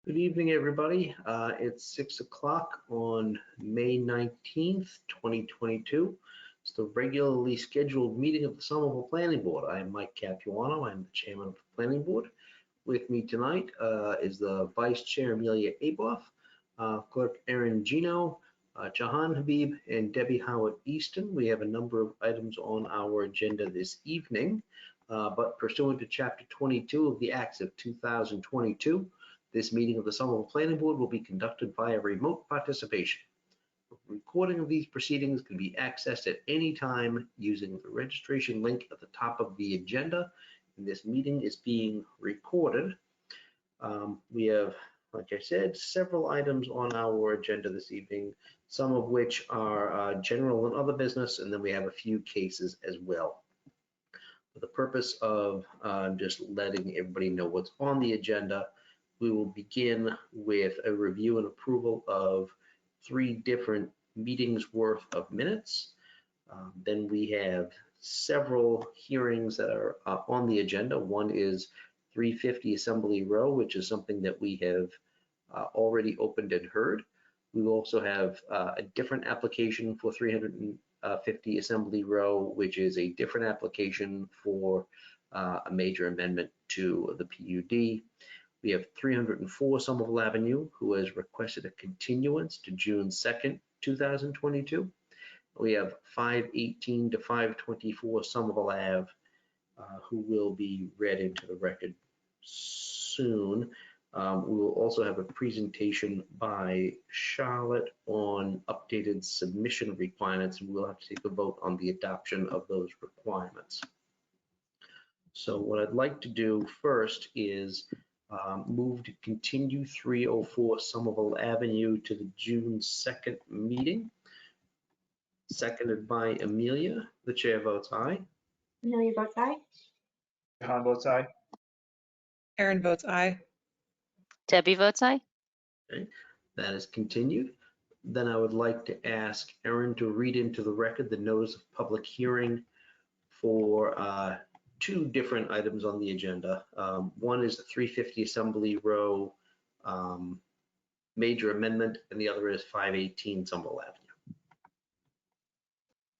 Good evening, everybody. It's 6 o'clock on May 19th, 2022. It's the regularly scheduled meeting of the Somerville Planning Board. I am Mike Capuano. I'm the chairman of the Planning Board. With me tonight is the Vice Chair, Amelia Aboff, Clerk Erin Gino, Jahan Habib, and Debbie Howard Easton. We have a number of items on our agenda this evening, but pursuant to Chapter 22 of the Acts of 2022, this meeting of the Somerville Planning Board will be conducted via remote participation. A recording of these proceedings can be accessed at any time using the registration link at the top of the agenda. And this meeting is being recorded. We have, like I said, several items on our agenda this evening, some of which are general and other business, and then we have a few cases as well. For the purpose of just letting everybody know what's on the agenda, we will begin with a review and approval of 3 different meetings worth of minutes. Then we have several hearings that are on the agenda. One is 350 Assembly Row, which is something that we have already opened and heard. We will also have a different application for 350 Assembly Row, which is a different application for a major amendment to the PUD. We have 304 Somerville Avenue, who has requested a continuance to June 2nd, 2022. We have 518 to 524 Somerville Ave, who will be read into the record soon. We will also have a presentation by Charlotte on updated submission requirements, and we'll have to take a vote on the adoption of those requirements. So what I'd like to do first is move to continue 304 Somerville Avenue to the June 2nd meeting. Seconded by Amelia. The chair votes aye. Amelia votes aye. Jahan votes aye. Erin votes aye. Debbie votes aye. Okay, that is continued. Then I would like to ask Erin to read into the record the notice of public hearing for 2 different items on the agenda. One is the 350 Assembly Row major amendment, and the other is 518 Somerville Avenue.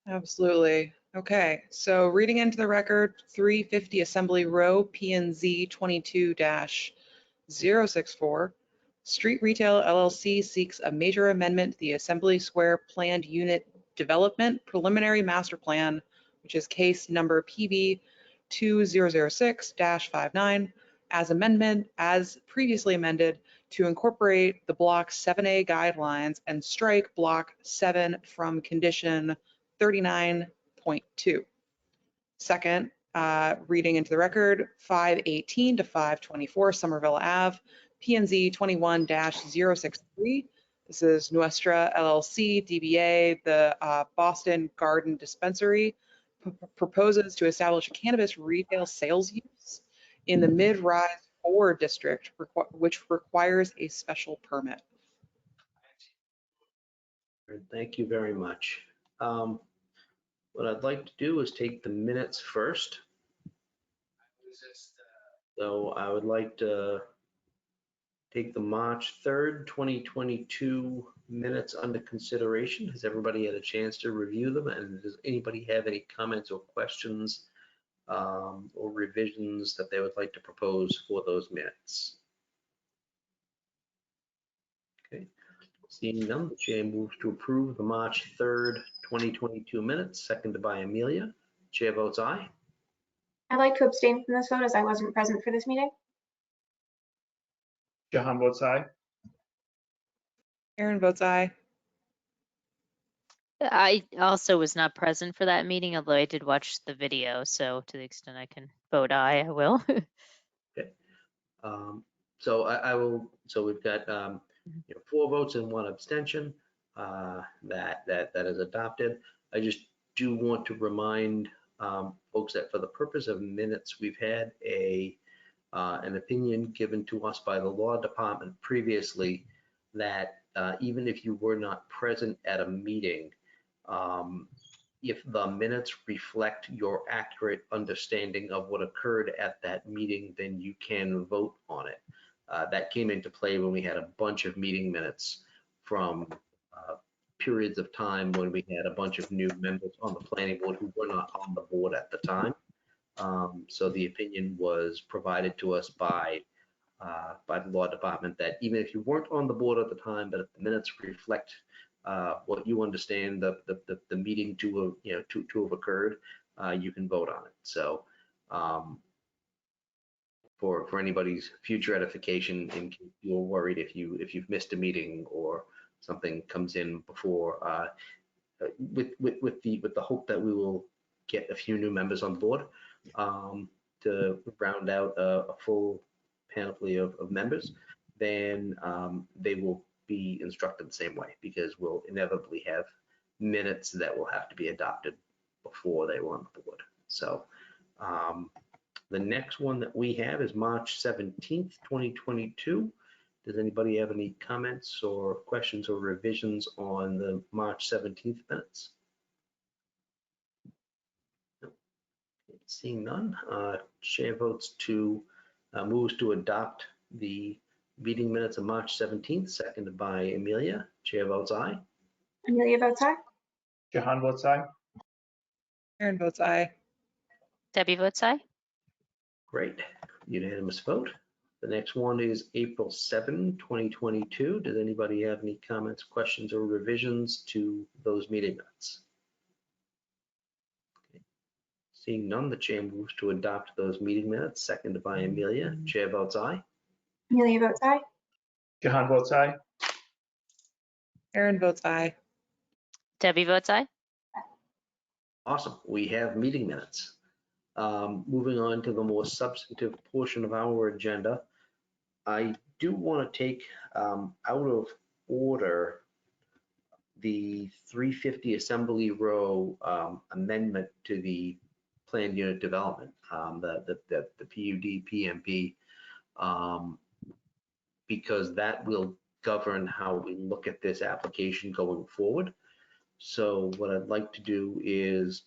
Absolutely. Okay, so reading into the record, 350 Assembly Row, P&Z 22-064. Street Retail LLC seeks a major amendment to the Assembly Square Planned Unit Development Preliminary Master Plan, which is case number PB 2006-59, as previously amended to incorporate the Block 7A guidelines and strike Block 7 from condition 39.2. Second, reading into the record, 518 to 524 Somerville Ave, P&Z 21-063. This is Nuestra LLC, DBA, the Boston Garden Dispensary, proposes to establish a cannabis retail sales use in the Mid-Rise 4 district, which requires a special permit. Thank you very much. What I'd like to do is take the minutes first. So I would like to take the March 3rd, 2022 minutes under consideration. Has everybody had a chance to review them? And does anybody have any comments or questions or revisions that they would like to propose for those minutes? Okay, seeing none, the chair moves to approve the March 3rd, 2022 minutes, seconded by Amelia. Chair votes aye. I'd like to abstain from this vote as I wasn't present for this meeting. Jahan votes aye. Erin votes aye. I also was not present for that meeting, although I did watch the video. So to the extent I can vote aye, I will. Okay. So I will. So we've got 4 votes and 1 abstention. That is adopted. I just do want to remind folks that for the purpose of minutes, we've had an opinion given to us by the law department previously that even if you were not present at a meeting, if the minutes reflect your accurate understanding of what occurred at that meeting, then you can vote on it. That came into play when we had a bunch of meeting minutes from periods of time when we had a bunch of new members on the planning board who were not on the board at the time. So the opinion was provided to us by the law department that even if you weren't on the board at the time, but if the minutes reflect what you understand the meeting to have occurred, you can vote on it. So for anybody's future edification, in case you're worried if you've missed a meeting or something comes in before, with the hope that we will get a few new members on board to round out a full panoply of members, then they will be instructed the same way, because we'll inevitably have minutes that will have to be adopted before they were on the board. So the next one that we have is March 17th, 2022. Does anybody have any comments or questions or revisions on the March 17th minutes? Seeing none, chair votes to moves to adopt the meeting minutes of March 17th, seconded by Amelia. Chair votes aye. Amelia votes aye. Jahan votes aye. Aaron votes aye. Debbie votes aye. Great, unanimous vote. The next one is April 7, 2022. Does anybody have any comments, questions, or revisions to those meeting minutes? Okay. Seeing none, the chair moves to adopt those meeting minutes, seconded by Amelia. Chair votes aye. Amelia votes aye. Jahan votes aye. Aaron votes aye. Debbie votes aye. Awesome, we have meeting minutes. Moving on to the more substantive portion of our agenda, I do want to take out of order the 350 Assembly Row amendment to the planned unit development, the PUD PMP, because that will govern how we look at this application going forward. So what I'd like to do is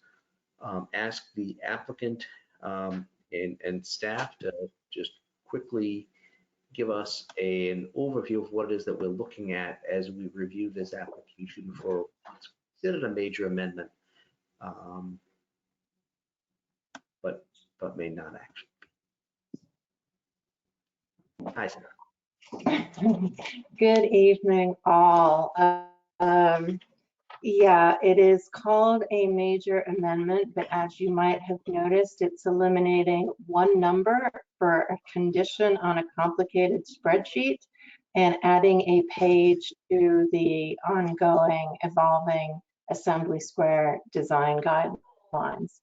ask the applicant and staff to just quickly give us an overview of what it is that we're looking at as we review this application for what's considered a major amendment, but may not actually be. Hi, Sarah. Good evening, all. Yeah, it is called a major amendment, but as you might have noticed, it's eliminating one number for a condition on a complicated spreadsheet and adding a page to the ongoing evolving Assembly Square design guidelines.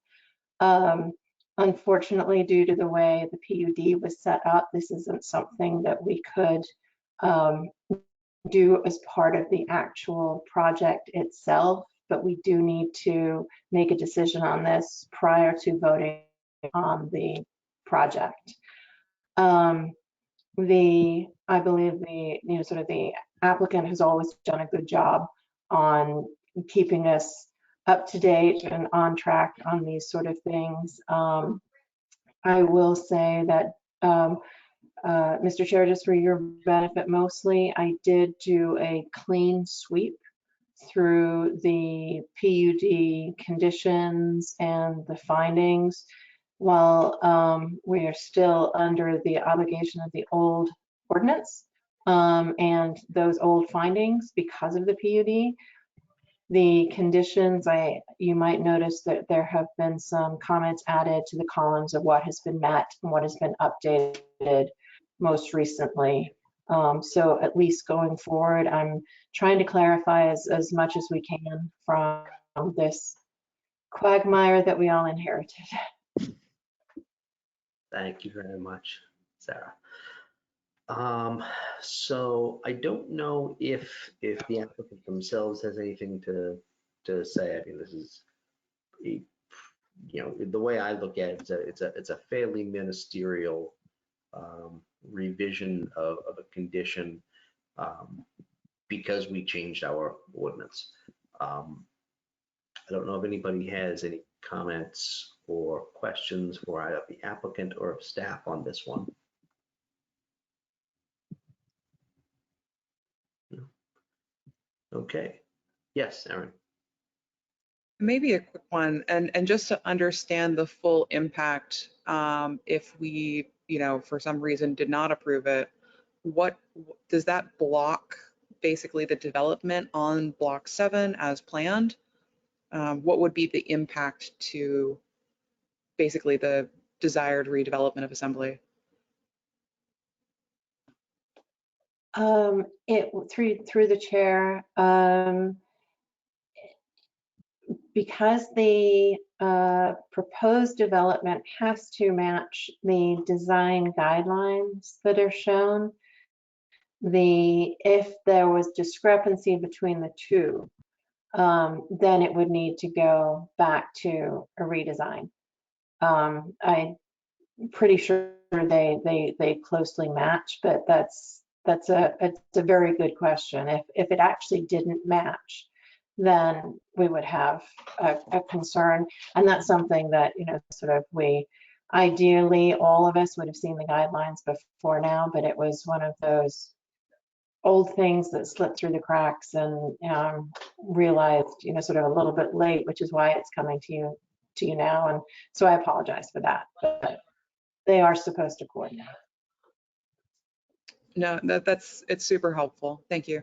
Unfortunately, due to the way the PUD was set up, this isn't something that we could do as part of the actual project itself, but we do need to make a decision on this prior to voting on the project. I believe the applicant has always done a good job on keeping us up to date and on track on these sort of things. I will say that Mr. Chair, just for your benefit mostly, I did do a clean sweep through the PUD conditions and the findings while we are still under the obligation of the old ordinance and those old findings because of the PUD. The conditions, you might notice that there have been some comments added to the columns of what has been met and what has been updated most recently. So at least going forward, I'm trying to clarify as much as we can from this quagmire that we all inherited. Thank you very much, Sarah. So I don't know if the applicant themselves has anything to say. I mean, this is the way I look at it, it's a fairly ministerial revision of a condition because we changed our ordinance. I don't know if anybody has any comments or questions for either the applicant or staff on this one. Okay. Yes, Aaron. Maybe a quick one, and just to understand the full impact, if we, for some reason did not approve it, what does that block basically the development on block 7 as planned? What would be the impact to basically the desired redevelopment of Assembly? Through the chair, because the proposed development has to match the design guidelines that are shown, if there was discrepancy between the two, then it would need to go back to a redesign. I'm pretty sure they closely match, but it's a very good question. If it actually didn't match, then we would have a concern, and that's something that we ideally all of us would have seen the guidelines before now, but it was one of those old things that slipped through the cracks and realized sort of a little bit late, which is why it's coming to you now, and so I apologize for that, but they are supposed to coordinate. No, it's super helpful. Thank you.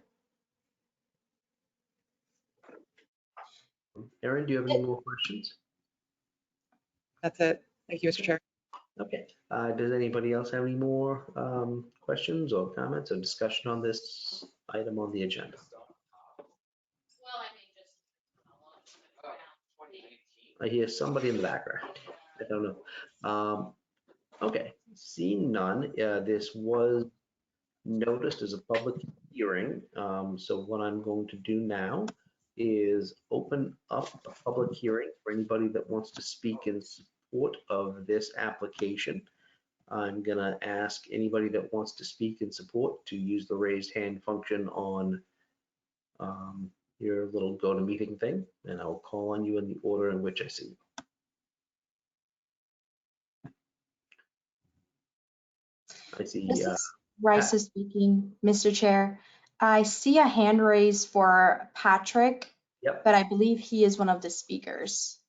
Aaron, do you have any more questions? That's it. Thank you, Mr. Chair. Okay. Does anybody else have any more questions or comments or discussion on this item on the agenda? I hear somebody in the background. I don't know. Okay, seeing none, this was noticed as a public hearing. So what I'm going to do now is open up a public hearing for anybody that wants to speak in support of this application. I'm gonna ask anybody that wants to speak in support to use the raised hand function on your little go to meeting thing, and I'll call on you in the order in which I see you. I see. This is Raisa speaking, Mr. Chair. I see a hand raised for Patrick, Yep. but I believe he is one of the speakers.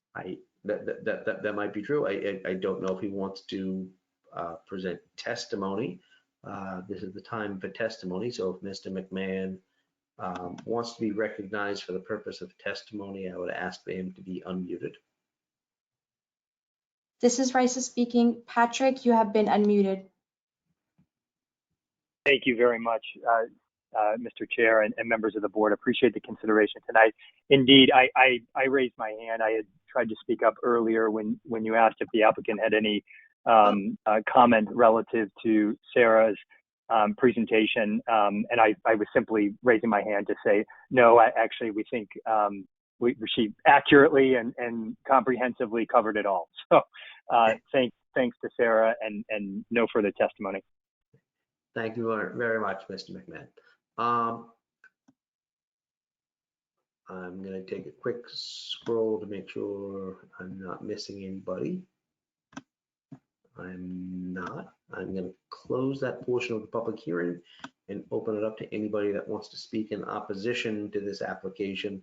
That might be true. I don't know if he wants to present testimony. This is the time for testimony. So if Mr. McMahon wants to be recognized for the purpose of testimony, I would ask for him to be unmuted. This is Raisa speaking. Patrick, you have been unmuted. Thank you very much, Mr. Chair and members of the board. Appreciate the consideration tonight. Indeed, I raised my hand. I had tried to speak up earlier when you asked if the applicant had any comment relative to Sarah's presentation, and I was simply raising my hand to say, no, actually we think she accurately and comprehensively covered it all. So thanks to Sarah and no further testimony. Thank you very much, Mr. McMahon. I'm going to take a quick scroll to make sure I'm not missing anybody. I'm not. I'm going to close that portion of the public hearing and open it up to anybody that wants to speak in opposition to this application.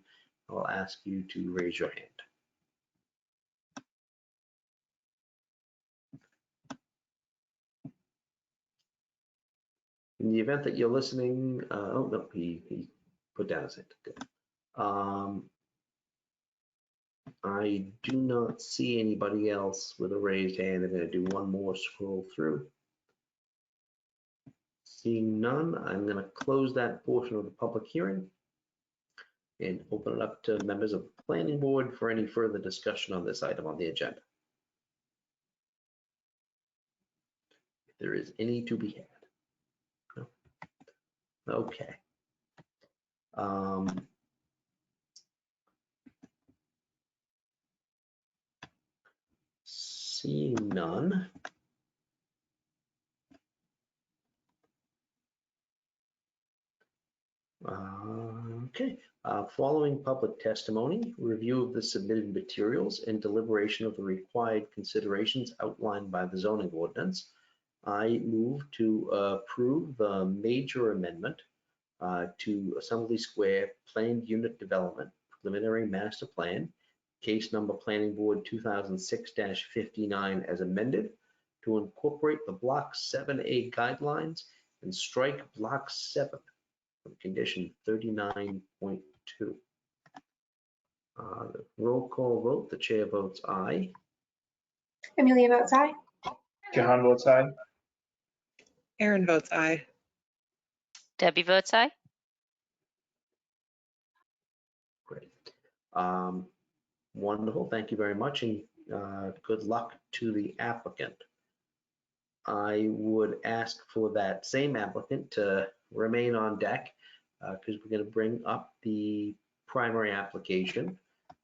I'll ask you to raise your hand. In the event that you're listening, oh no, he put down his hand. Good. I do not see anybody else with a raised hand. I'm going to do one more scroll through. Seeing none, I'm going to close that portion of the public hearing and open it up to members of the planning board for any further discussion on this item on the agenda. If there is any to be had. No? Okay. Seeing none. Okay. Following public testimony, review of the submitted materials, and deliberation of the required considerations outlined by the zoning ordinance, I move to approve the major amendment to Assembly Square Planned Unit Development Preliminary Master Plan, case number Planning Board 2006-59 as amended, to incorporate the Block 7A guidelines and strike Block 7 from condition 39.2. The roll call vote, the chair votes aye. Amelia votes aye. Jahan votes aye. Aaron votes aye. Debbie votes aye. Great. Wonderful, thank you very much, and good luck to the applicant. I would ask for that same applicant to remain on deck because we're going to bring up the primary application,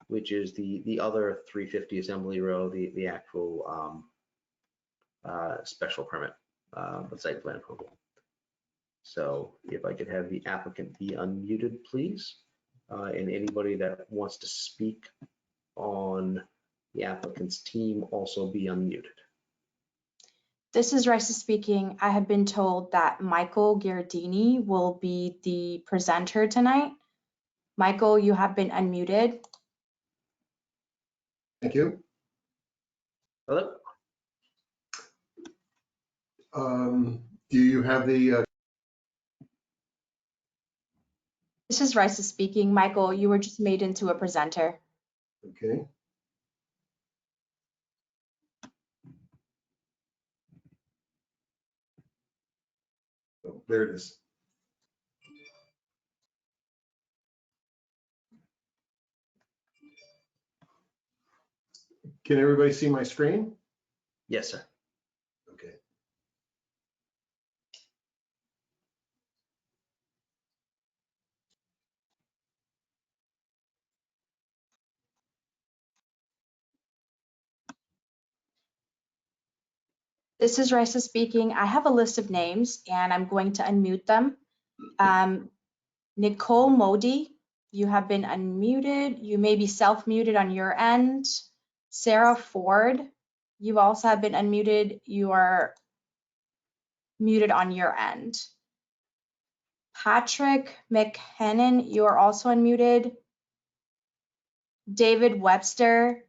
which is the other 350 Assembly Row, the actual special permit, the site plan approval. So if I could have the applicant be unmuted, please, and anybody that wants to speak on the applicant's team also be unmuted. This is Raisa speaking. I have been told that Michael Giardini will be the presenter tonight. Michael, you have been unmuted. Thank you. Hello? Do you have the, This is Raisa speaking. Michael, you were just made into a presenter. okay. Oh, there it is. Can everybody see my screen? Yes, sir. Okay. This is Raisa speaking. I have a list of names and I'm going to unmute them. Nicole Modi, you have been unmuted. You may be self-muted on your end. Sarah Ford, you also have been unmuted. You are muted on your end. Patrick McHennon, you are also unmuted. David Webster,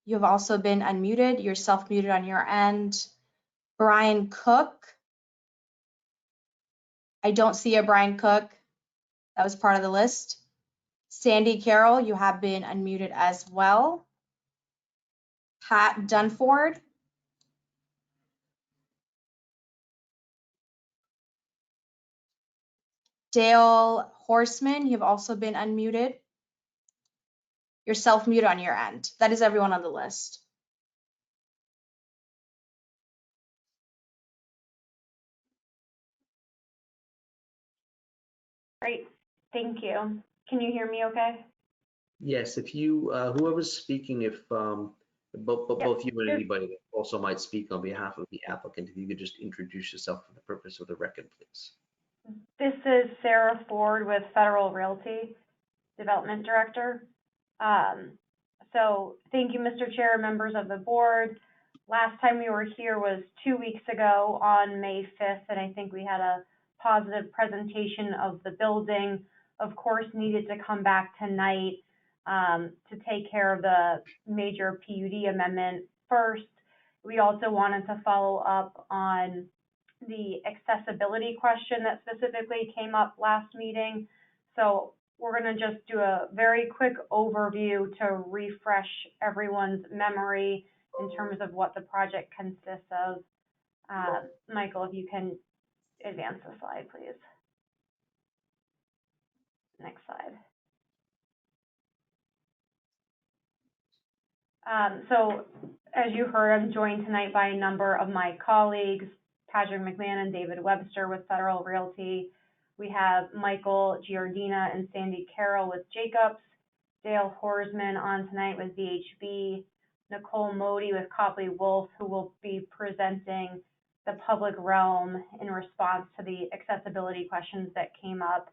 you have also been unmuted. You're self-muted on your end. Brian Cook, I don't see a Brian Cook. That was part of the list. Sandy Carroll, you have been unmuted as well. Pat Dunford. Dale Horseman, you've also been unmuted. You're self-muted on your end. That is everyone on the list. Great, thank you. Can you hear me okay? Yes, if you, whoever's speaking, if both you and anybody that also might speak on behalf of the applicant, if you could just introduce yourself for the purpose of the record, please. This is Sarah Ford with Federal Realty, Development Director. So thank you, Mr. Chair, members of the board. Last time we were here was 2 weeks ago on May 5th, and I think we had a positive presentation of the building. Of course, needed to come back tonight to take care of the major PUD amendment first. We also wanted to follow up on the accessibility question that specifically came up last meeting. So we're going to just do a very quick overview to refresh everyone's memory in terms of what the project consists of. Michael, if you can advance the slide, please. Next slide. So as you heard, I'm joined tonight by a number of my colleagues, Patrick McMahon and David Webster with Federal Realty. We have Michael Giardina and Sandy Carroll with Jacobs, Dale Horsman on tonight with VHB, Nicole Modi with Copley Wolf, who will be presenting the public realm in response to the accessibility questions that came up,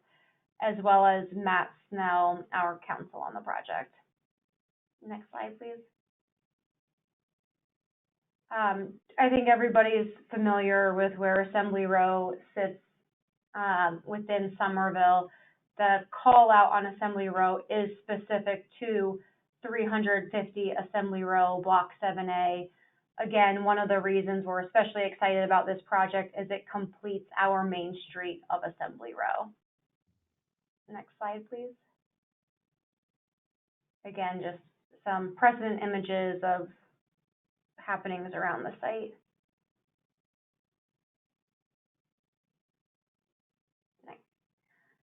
as well as Matt Snell, our counsel on the project. Next slide, please. I think everybody is familiar with where Assembly Row sits within Somerville. The call out on Assembly Row is specific to 350 Assembly Row, Block 7A. Again, one of the reasons we're especially excited about this project is it completes our main street of Assembly Row. Next slide, please. Again, just some precedent images of happenings around the site.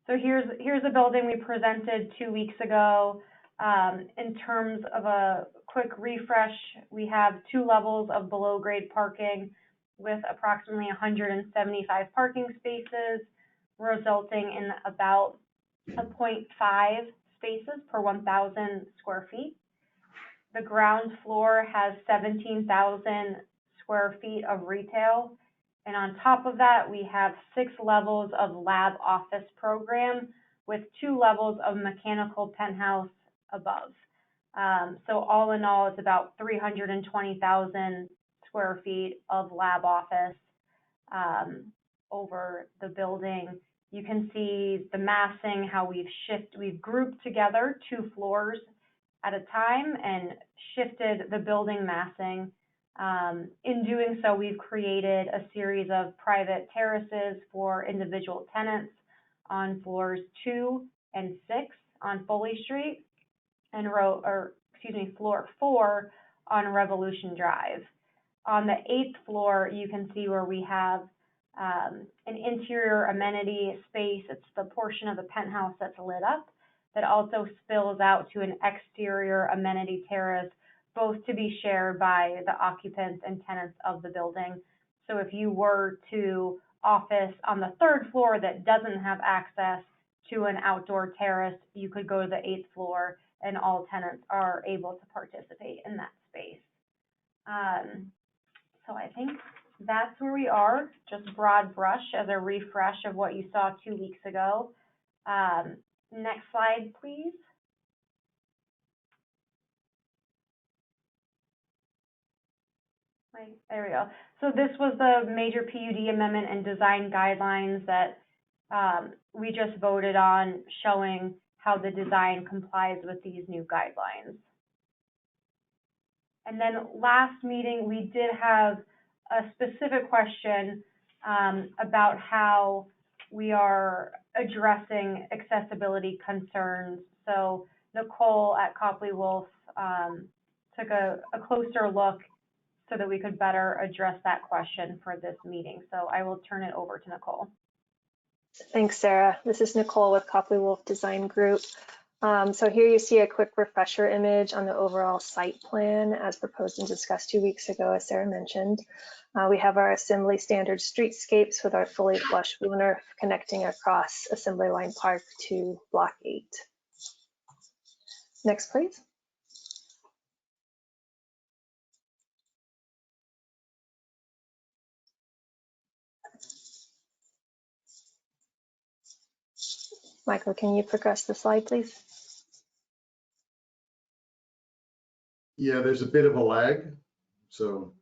So here's a building we presented 2 weeks ago. In terms of a quick refresh, we have 2 levels of below grade parking with approximately 175 parking spaces, resulting in about a 0.5 spaces per 1,000 square feet. The ground floor has 17,000 square feet of retail. And on top of that, we have 6 levels of lab office program with 2 levels of mechanical penthouse above. So all in all, it's about 320,000 square feet of lab office over the building. You can see the massing, how we've grouped together 2 floors at a time and shifted the building massing. In doing so, we've created a series of private terraces for individual tenants on floors 2 and 6 on Foley Street and floor 4 on Revolution Drive. On the 8th floor, you can see where we have an interior amenity space. It's the portion of the penthouse that's lit up that also spills out to an exterior amenity terrace, both to be shared by the occupants and tenants of the building. So if you were to office on the 3rd floor that doesn't have access to an outdoor terrace, you could go to the 8th floor and all tenants are able to participate in that space. So I think that's where we are, just broad brush as a refresh of what you saw 2 weeks ago. Next slide, please. There we go. So this was the major PUD amendment and design guidelines that we just voted on, showing how the design complies with these new guidelines. And then last meeting, we did have a specific question about how we are addressing accessibility concerns. So Nicole at Copley Wolf took a closer look so that we could better address that question for this meeting. So I will turn it over to Nicole. Thanks, Sarah. This is Nicole with Copley Wolf Design Group. So here you see a quick refresher image on the overall site plan as proposed and discussed 2 weeks ago, as Sarah mentioned. We have our assembly standard streetscapes with our fully flush blue nerf connecting across Assembly Line Park to Block 8. Next, please. Michael, can you progress the slide, please? Yeah, there's a bit of a lag, so.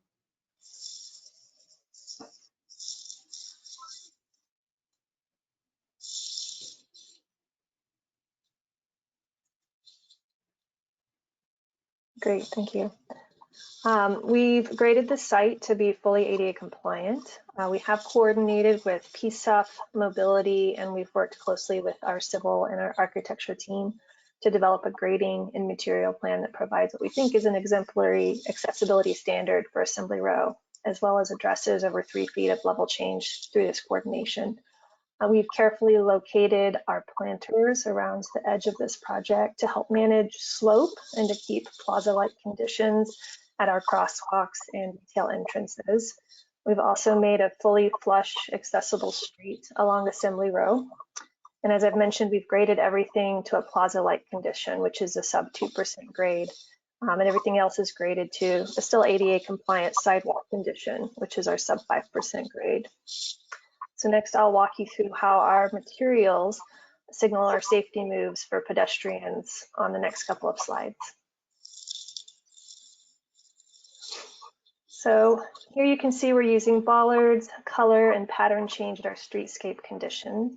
Great, thank you. We've graded the site to be fully ADA compliant. We have coordinated with PSUP, Mobility, and we've worked closely with our civil and our architecture team to develop a grading and material plan that provides what we think is an exemplary accessibility standard for Assembly Row, as well as addresses over 3 feet of level change through this coordination. We've carefully located our planters around the edge of this project to help manage slope and to keep plaza-like conditions at our crosswalks and retail entrances. We've also made a fully flush accessible street along Assembly Row. And as I've mentioned, we've graded everything to a plaza-like condition, which is a sub 2% grade. And everything else is graded to a still ADA compliant sidewalk condition, which is our sub 5% grade. So next I'll walk you through how our materials signal our safety moves for pedestrians on the next couple of slides. So here you can see we're using bollards, color, and pattern change at our streetscape condition,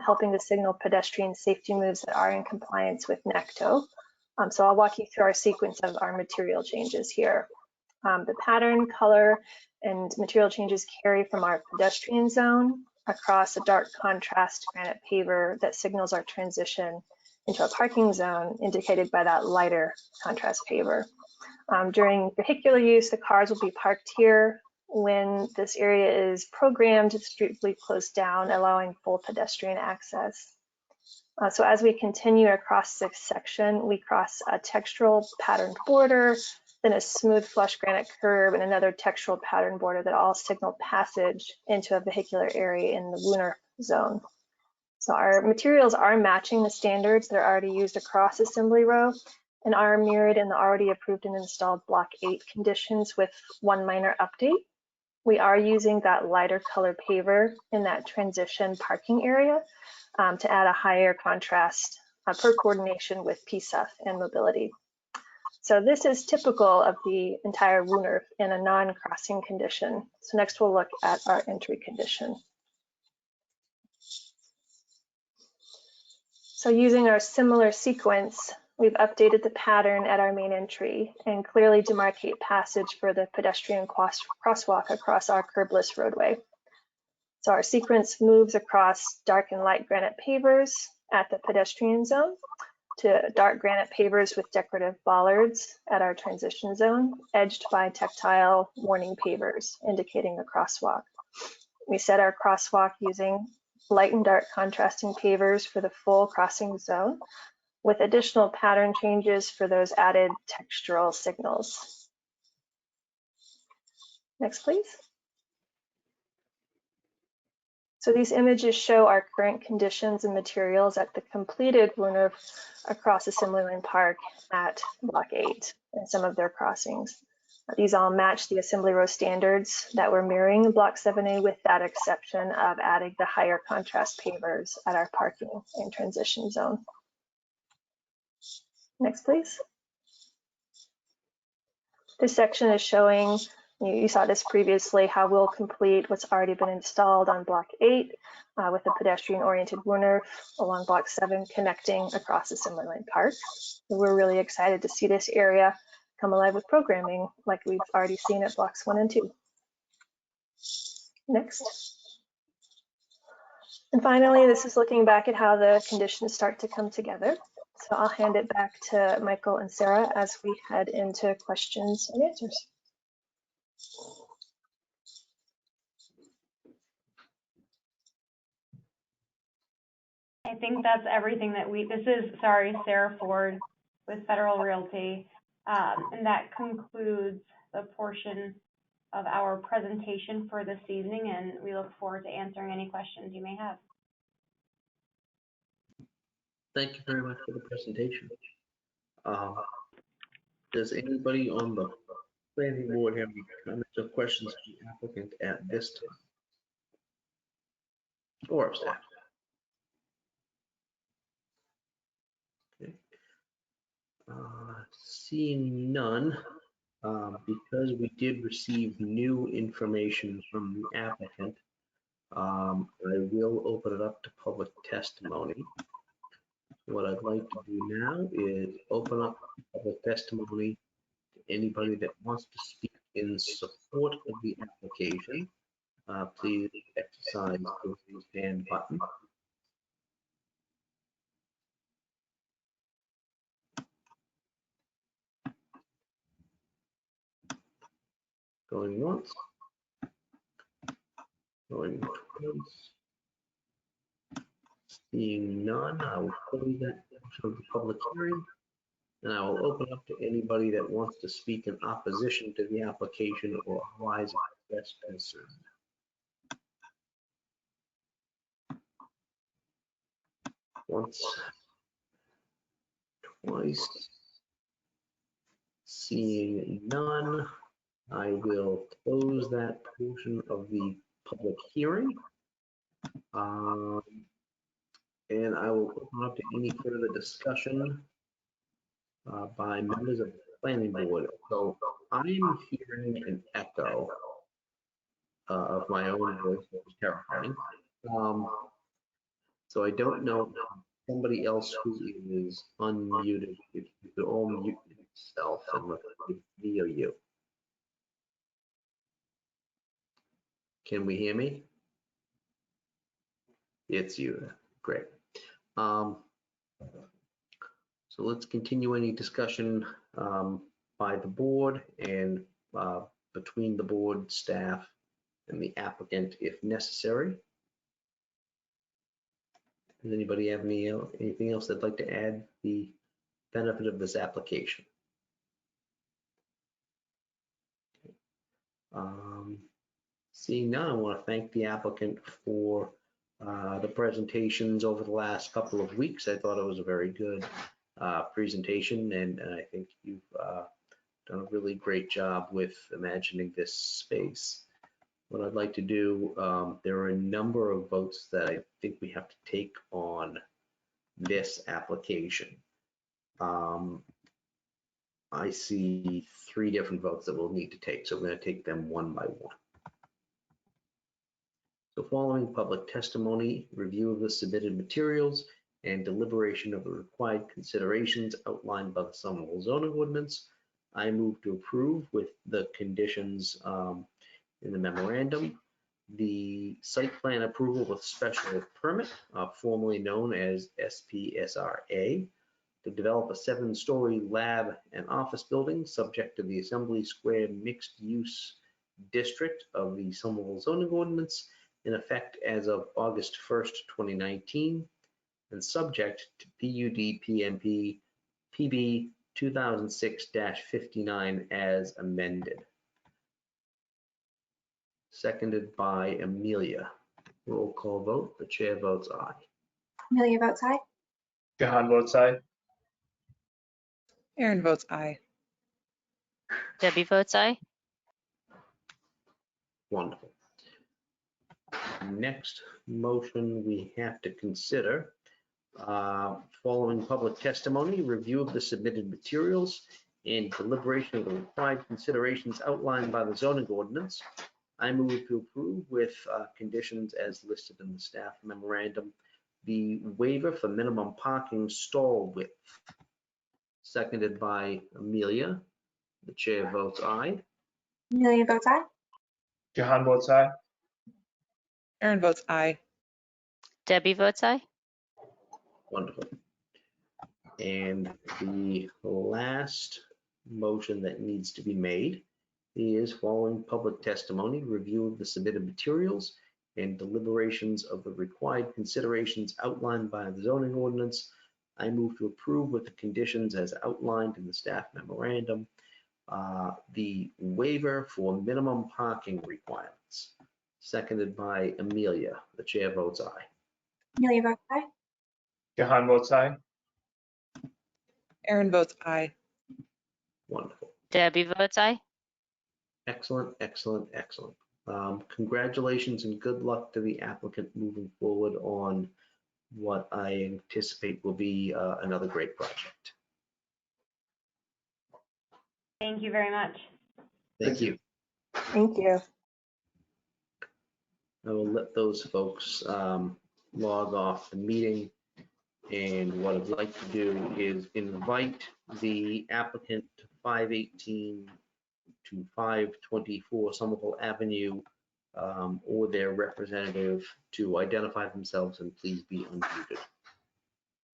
helping to signal pedestrian safety moves that are in compliance with NACTO. So I'll walk you through our sequence of our material changes here. The pattern, color, and material changes carry from our pedestrian zone across a dark contrast granite paver that signals our transition into a parking zone indicated by that lighter contrast paver. During vehicular use, the cars will be parked here. When this area is programmed, the street will be closed down, allowing full pedestrian access. So as we continue across this section, we cross a textural patterned border, then a smooth flush granite curb, and another textural pattern border that all signal passage into a vehicular area in the Wooner zone. So our materials are matching the standards that are already used across Assembly Row and are mirrored in the already approved and installed Block 8 conditions with one minor update. We are using that lighter color paver in that transition parking area to add a higher contrast per coordination with PSUF and mobility. So this is typical of the entire Wooner in a non-crossing condition. So next we'll look at our entry condition. So using our similar sequence, we've updated the pattern at our main entry and clearly demarcate passage for the pedestrian crosswalk across our curbless roadway. So our sequence moves across dark and light granite pavers at the pedestrian zone to dark granite pavers with decorative bollards at our transition zone, edged by tactile warning pavers indicating a crosswalk. We set our crosswalk using light and dark contrasting pavers for the full crossing zone, with additional pattern changes for those added textural signals. Next, please. So these images show our current conditions and materials at the completed Wooner across Assembly Lane Park at Block 8 and some of their crossings. These all match the Assembly Row standards that we're mirroring in Block 7A, with that exception of adding the higher contrast pavers at our parking and transition zone. Next, please. This section is showing, you saw this previously, how we'll complete what's already been installed on Block 8 with a pedestrian-oriented Wooner along Block 7 connecting across Assembly Lane Park. We're really excited to see this area come alive with programming like we've already seen at Blocks 1 and 2. Next. And finally, this is looking back at how the conditions start to come together. So I'll hand it back to Michael and Sarah as we head into questions and answers. I think that's everything that this is Sarah Ford with Federal Realty. And that concludes the portion of our presentation for this evening, and we look forward to answering any questions you may have. Thank you very much for the presentation. Does anybody on the planning board have any comments or questions for the applicant at this time? Or staff? Okay. Seeing none, because we did receive new information from the applicant, I will open it up to public testimony. What I'd like to do now is open up public testimony to anybody that wants to speak in support of the application. Please exercise the raise hand button. Going once. Going twice. Seeing none, I will close that portion of the public hearing, and I will open up to anybody that wants to speak in opposition to the application or otherwise express concern. Once, twice. Seeing none, I will close that portion of the public hearing. And I will open up to any further discussion by members of the planning board. So I'm hearing an echo of my own voice, which is terrifying. So I don't know if somebody else who is unmuted, if you could all mute yourself and look at me or you. Can we hear me? It's you. Great. So let's continue any discussion by the board and between the board, staff, and the applicant if necessary. Does anybody have anything else they'd like to add the benefit of this application? Seeing none, I want to thank the applicant for the presentations over the last couple of weeks. I thought it was a very good presentation, and I think you've done a really great job with imagining this space. What I'd like to do, there are a number of votes that I think we have to take on this application. I see 3 different votes that we'll need to take, so I'm going to take them one by one. So following public testimony, review of the submitted materials, and deliberation of the required considerations outlined by the Somerville zoning ordinance, I move to approve with the conditions in the memorandum, the site plan approval with special permit, formerly known as SPSRA, to develop a 7-story lab and office building subject to the Assembly Square mixed-use district of the Somerville zoning ordinance in effect as of August 1st, 2019, and subject to PUD PNP PB 2006-59 as amended. Seconded by Amelia. Roll call vote. The chair votes aye. Amelia votes aye. Jahan votes aye. Aaron votes aye. Debbie votes aye. Wonderful. Next motion we have to consider, following public testimony, review of the submitted materials, and deliberation of the required considerations outlined by the zoning ordinance. I move to approve with conditions as listed in the staff memorandum, the waiver for minimum parking stall width. Seconded by Amelia. The chair votes aye. Amelia votes aye. Jahan votes aye. Aaron votes aye. Debbie votes aye. Wonderful. And the last motion that needs to be made is following public testimony, review of the submitted materials, and deliberations of the required considerations outlined by the zoning ordinance. I move to approve with the conditions as outlined in the staff memorandum, the waiver for minimum parking requirements. Seconded by Amelia. The chair votes aye. Amelia votes aye. Jahan votes aye. Aaron votes aye. Wonderful. Debbie votes aye. Excellent, excellent, excellent. Congratulations and good luck to the applicant moving forward on what I anticipate will be another great project. Thank you very much. Thank you. Thank you. I will let those folks log off the meeting. And what I'd like to do is invite the applicant to 518 to 524 Somerville Avenue or their representative to identify themselves and please be unmuted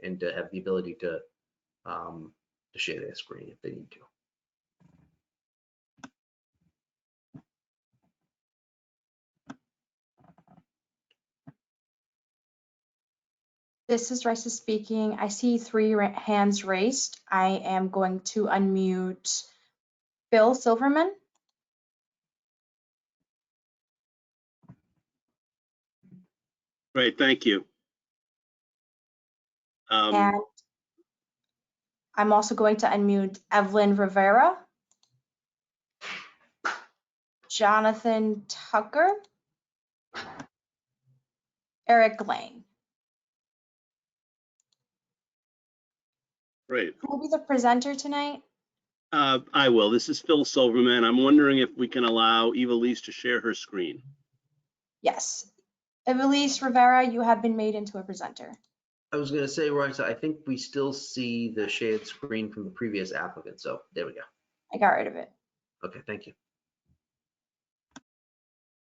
and to have the ability to share their screen if they need to. This is Raisa speaking. I see 3 hands raised. I am going to unmute Bill Silverman. Great, thank you. And I'm also going to unmute Evelyn Rivera, Jonathan Tucker, Eric Lang. Great. Who will be the presenter tonight? I will. This is Phil Silverman. I'm wondering if we can allow Evilise to share her screen. Yes. Evilise Rivera, you have been made into a presenter. I was gonna say, Royce, I think we still see the shared screen from the previous applicant, so there we go. I got rid of it. Okay, thank you.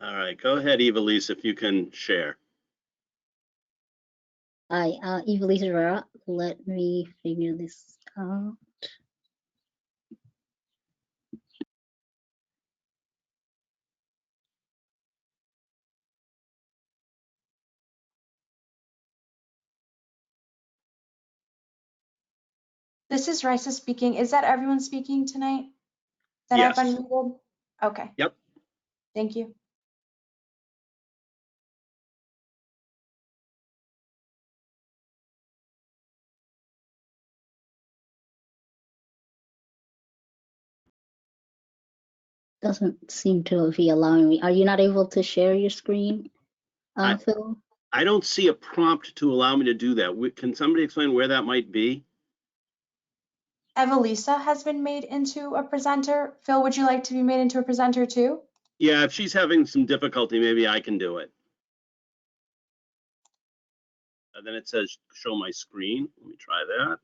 All right, go ahead, Evilise, if you can share. Hi, Evilise Rivera. Let me figure this out. This is Raisa speaking. Is that everyone speaking tonight? That Yes. I've unmuted? Okay. Yep. Thank you. Doesn't seem to be allowing me. Are you not able to share your screen, Phil? I don't see a prompt to allow me to do that. Can somebody explain where that might be? Evelisa has been made into a presenter. Phil, would you like to be made into a presenter too? Yeah, if she's having some difficulty, maybe I can do it. Then it says show my screen. Let me try that.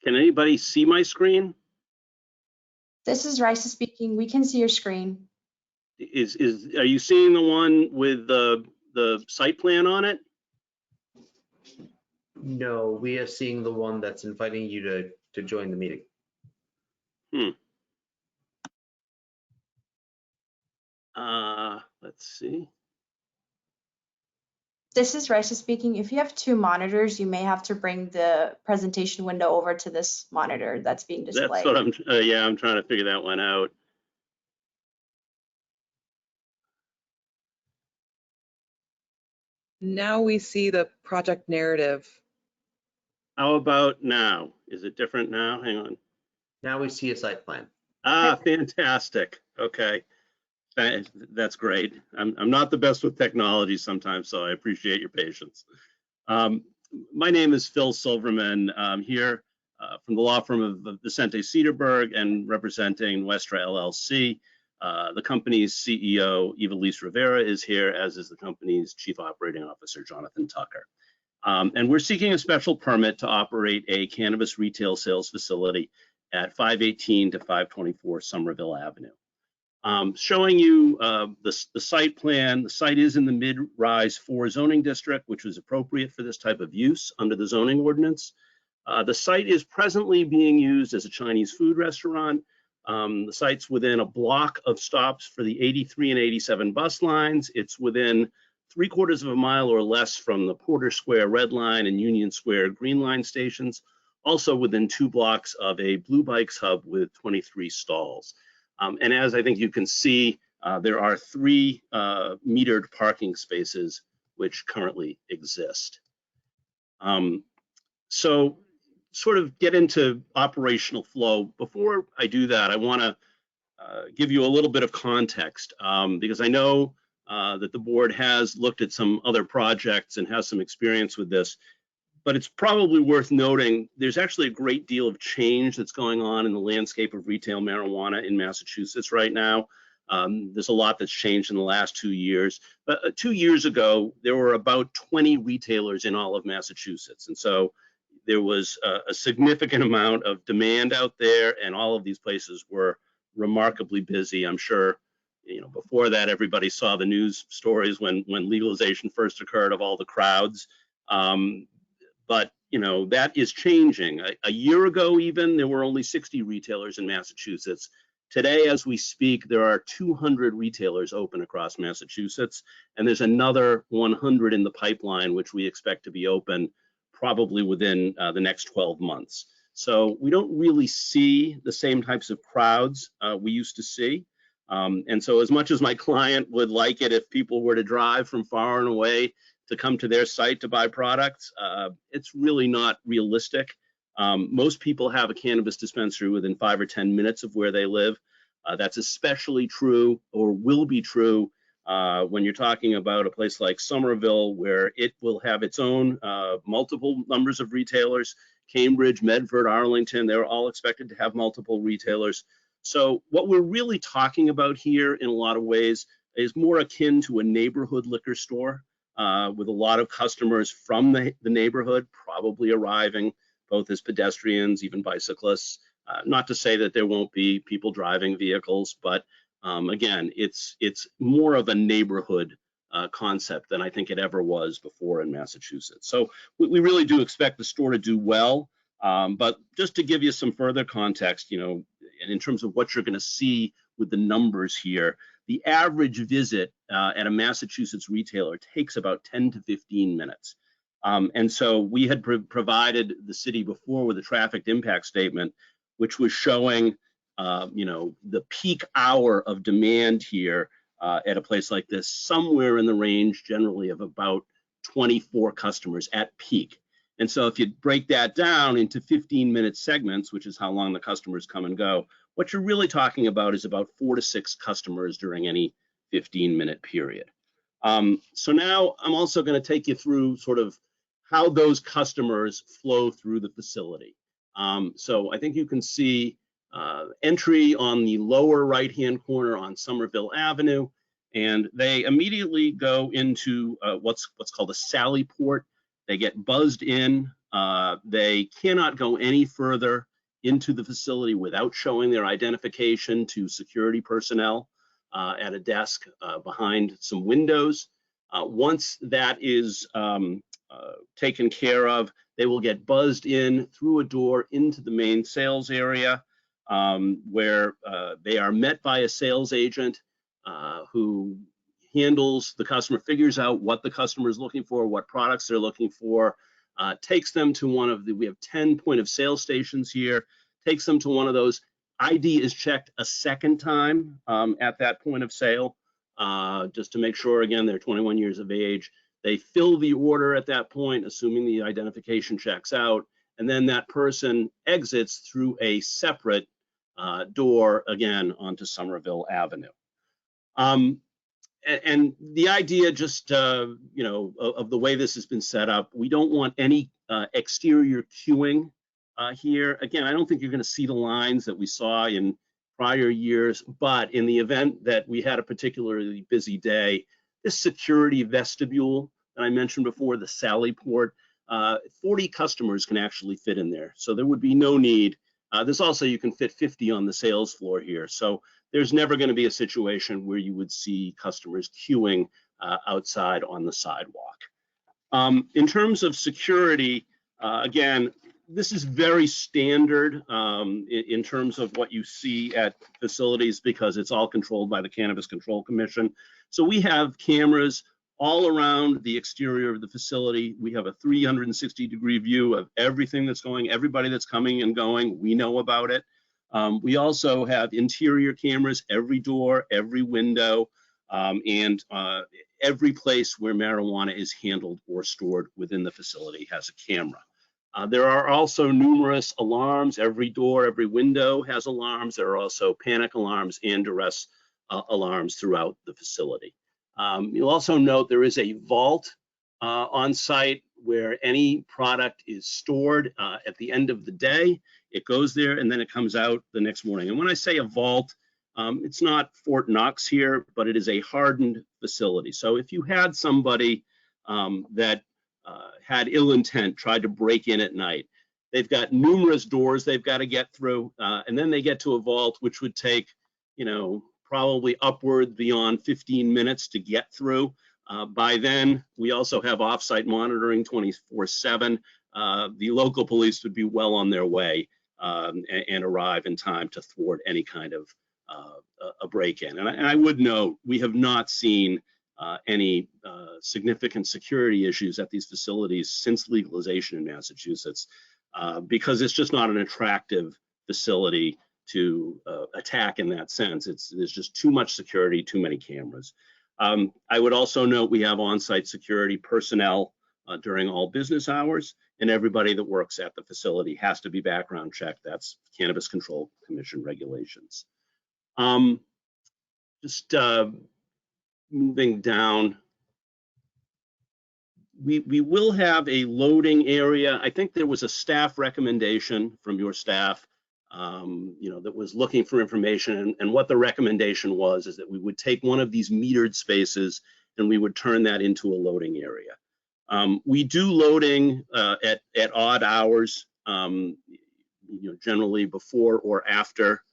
Can anybody see my screen? This is Raisa speaking. We can see your screen. Are you seeing the one with the site plan on it? No, we are seeing the one that's inviting you to join the meeting. Let's see. This is Raisa speaking. If you have two monitors, you may have to bring the presentation window over to this monitor that's being displayed. That's what I'm, yeah, I'm trying to figure that one out. Now we see the project narrative. How about now? Is it different now? Hang on. Now we see a site plan. Ah, fantastic. Okay. That's great. I'm not the best with technology sometimes, so I appreciate your patience. My name is Phil Silverman. I'm here from the law firm of Vicente Cedarberg and representing Westra LLC. The company's CEO, Evilise Rivera, is here, as is the company's Chief Operating Officer, Jonathan Tucker. And we're seeking a special permit to operate a cannabis retail sales facility at 518 to 524 Somerville Avenue. Showing you the site plan. The site is in the mid-rise 4 zoning district, which was appropriate for this type of use under the zoning ordinance. The site is presently being used as a Chinese food restaurant. The site's within a block of stops for the 83 and 87 bus lines. It's within 3/4 of a mile or less from the Porter Square Red Line and Union Square Green Line stations. Also within 2 blocks of a Blue Bikes hub with 23 stalls. And as I think you can see, there are 3 metered parking spaces which currently exist. So sort of get into operational flow. Before I do that, I want to give you a little bit of context because I know that the board has looked at some other projects and has some experience with this. But it's probably worth noting there's actually a great deal of change that's going on in the landscape of retail marijuana in Massachusetts right now. There's a lot that's changed in the last 2 years. But 2 years ago, there were about 20 retailers in all of Massachusetts. And so there was a significant amount of demand out there, and all of these places were remarkably busy. I'm sure, you know, before that, everybody saw the news stories when legalization first occurred of all the crowds. But, you know, that is changing. A year ago, even, there were only 60 retailers in Massachusetts. Today, as we speak, there are 200 retailers open across Massachusetts, and there's another 100 in the pipeline, which we expect to be open probably within the next 12 months. So we don't really see the same types of crowds we used to see. And so as much as my client would like it if people were to drive from far and away to come to their site to buy products, it's really not realistic. Most people have a cannabis dispensary within 5 or 10 minutes of where they live. That's especially true, or will be true, when you're talking about a place like Somerville, where it will have its own multiple numbers of retailers. Cambridge, Medford, Arlington, they're all expected to have multiple retailers. So what we're really talking about here in a lot of ways is more akin to a neighborhood liquor store, with a lot of customers from the neighborhood probably arriving, both as pedestrians, even bicyclists. Not to say that there won't be people driving vehicles, but again, it's more of a neighborhood concept than I think it ever was before in Massachusetts. So we really do expect the store to do well. But just to give you some further context, you know, in terms of what you're going to see with the numbers here, the average visit at a Massachusetts retailer takes about 10 to 15 minutes. And so we had provided the city before with a traffic impact statement, which was showing, you know, the peak hour of demand here at a place like this, somewhere in the range generally of about 24 customers at peak. And so if you break that down into 15-minute segments, which is how long the customers come and go, what you're really talking about is about 4 to 6 customers during any 15-minute period. So now I'm also going to take you through sort of how those customers flow through the facility. So I think you can see entry on the lower right-hand corner on Somerville Avenue, and they immediately go into what's called a Sally Port. They get buzzed in. They cannot go any further into the facility without showing their identification to security personnel at a desk behind some windows. Once that is taken care of, they will get buzzed in through a door into the main sales area, where they are met by a sales agent who handles the customer, figures out what the customer is looking for, what products they're looking for, takes them to one of the, we have 10 point of sale stations here, takes them to one of those. ID is checked a second time at that point of sale, just to make sure, again, they're 21 years of age. They fill the order at that point, assuming the identification checks out, and then that person exits through a separate door, again, onto Somerville Avenue. And the idea, just you know, of the way this has been set up, we don't want any exterior queuing here. Again, I don't think you're going to see the lines that we saw in prior years, but in the event that we had a particularly busy day, this security vestibule that I mentioned before, the Sally Port, 40 customers can actually fit in there, so there would be no need. There's also, you can fit 50 on the sales floor here, so there's never going to be a situation where you would see customers queuing outside on the sidewalk. In terms of security, again, this is very standard in terms of what you see at facilities, because it's all controlled by the Cannabis Control Commission. So we have cameras all around the exterior of the facility. We have a 360-degree view of everything that's going, everybody that's coming and going. We know about it. We also have interior cameras, every door, every window, and every place where marijuana is handled or stored within the facility has a camera. There are also numerous alarms. Every door, every window has alarms. There are also panic alarms and duress alarms throughout the facility. You'll also note there is a vault on site where any product is stored at the end of the day. It goes there and then it comes out the next morning. And when I say a vault, it's not Fort Knox here, but it is a hardened facility. So if you had somebody that had ill intent, tried to break in at night, they've got numerous doors they've got to get through, and then they get to a vault, which would take, you know, probably upward beyond 15 minutes to get through. By then, we also have off-site monitoring 24/7. The local police would be well on their way and arrive in time to thwart any kind of a break-in. And I would note, we have not seen any significant security issues at these facilities since legalization in Massachusetts, because it's just not an attractive facility to attack in that sense. There's just too much security, too many cameras. I would also note we have on-site security personnel during all business hours, and everybody that works at the facility has to be background checked. That's Cannabis Control Commission regulations. Just moving down, we will have a loading area. I think there was a staff recommendation from your staff, that was looking for information, and what the recommendation was is that we would take one of these metered spaces and we would turn that into a loading area. We do loading at odd hours, generally before or after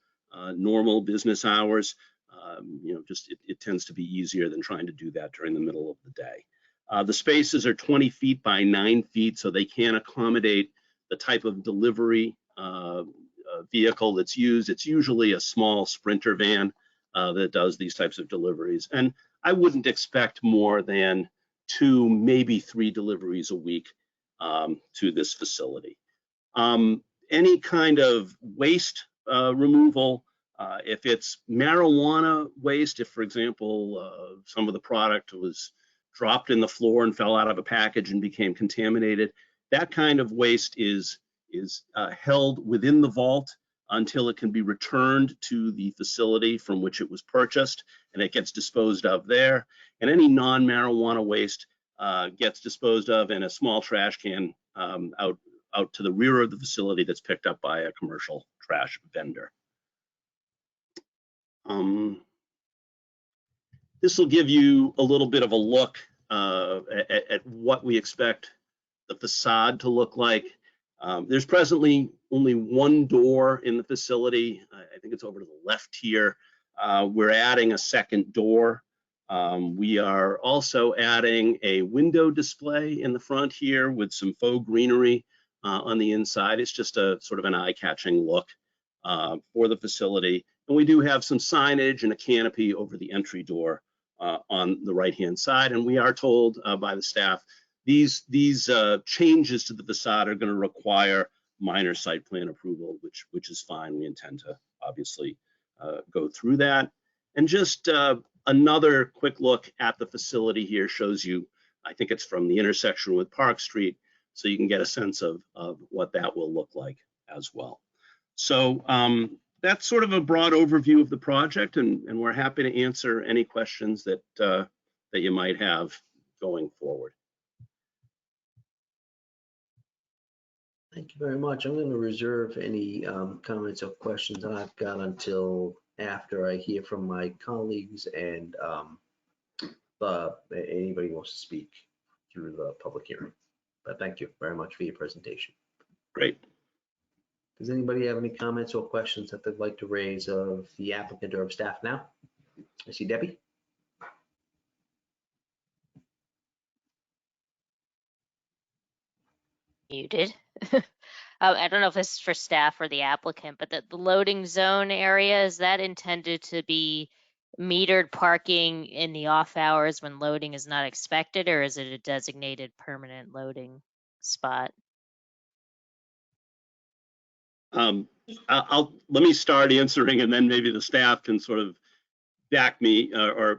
normal business hours. It tends to be easier than trying to do that during the middle of the day. The spaces are 20 feet by 9 feet, so they can accommodate the type of delivery vehicle that's used. It's usually a small Sprinter van that does these types of deliveries. And I wouldn't expect more than 2, maybe 3 deliveries a week to this facility. Any kind of waste removal, if it's marijuana waste, if, for example, some of the product was dropped in the floor and fell out of a package and became contaminated, that kind of waste is held within the vault until it can be returned to the facility from which it was purchased, and it gets disposed of there. And any non-marijuana waste gets disposed of in a small trash can out to the rear of the facility that's picked up by a commercial trash vendor. This will give you a little bit of a look at what we expect the facade to look like. There's presently only one door in the facility. I think it's over to the left here. We're adding a second door. We are also adding a window display in the front here with some faux greenery on the inside. It's just a sort of an eye-catching look for the facility. And we do have some signage and a canopy over the entry door on the right-hand side. And we are told by the staff these changes to the facade are going to require minor site plan approval, which is fine. We intend to obviously go through that. And just another quick look at the facility here shows you, I think it's from the intersection with Park Street, so you can get a sense of what that will look like as well. So that's sort of a broad overview of the project, and we're happy to answer any questions that you might have going forward. Thank you very much. I'm going to reserve any comments or questions that I've got until after I hear from my colleagues and anybody who wants to speak through the public hearing. But thank you very much for your presentation. Great. Does anybody have any comments or questions that they'd like to raise of the applicant or of staff now? I see Debbie. Muted. I don't know if this is for staff or the applicant, but the loading zone area, is that intended to be metered parking in the off hours when loading is not expected, or is it a designated permanent loading spot? Let me start answering, and then maybe the staff can sort of back me or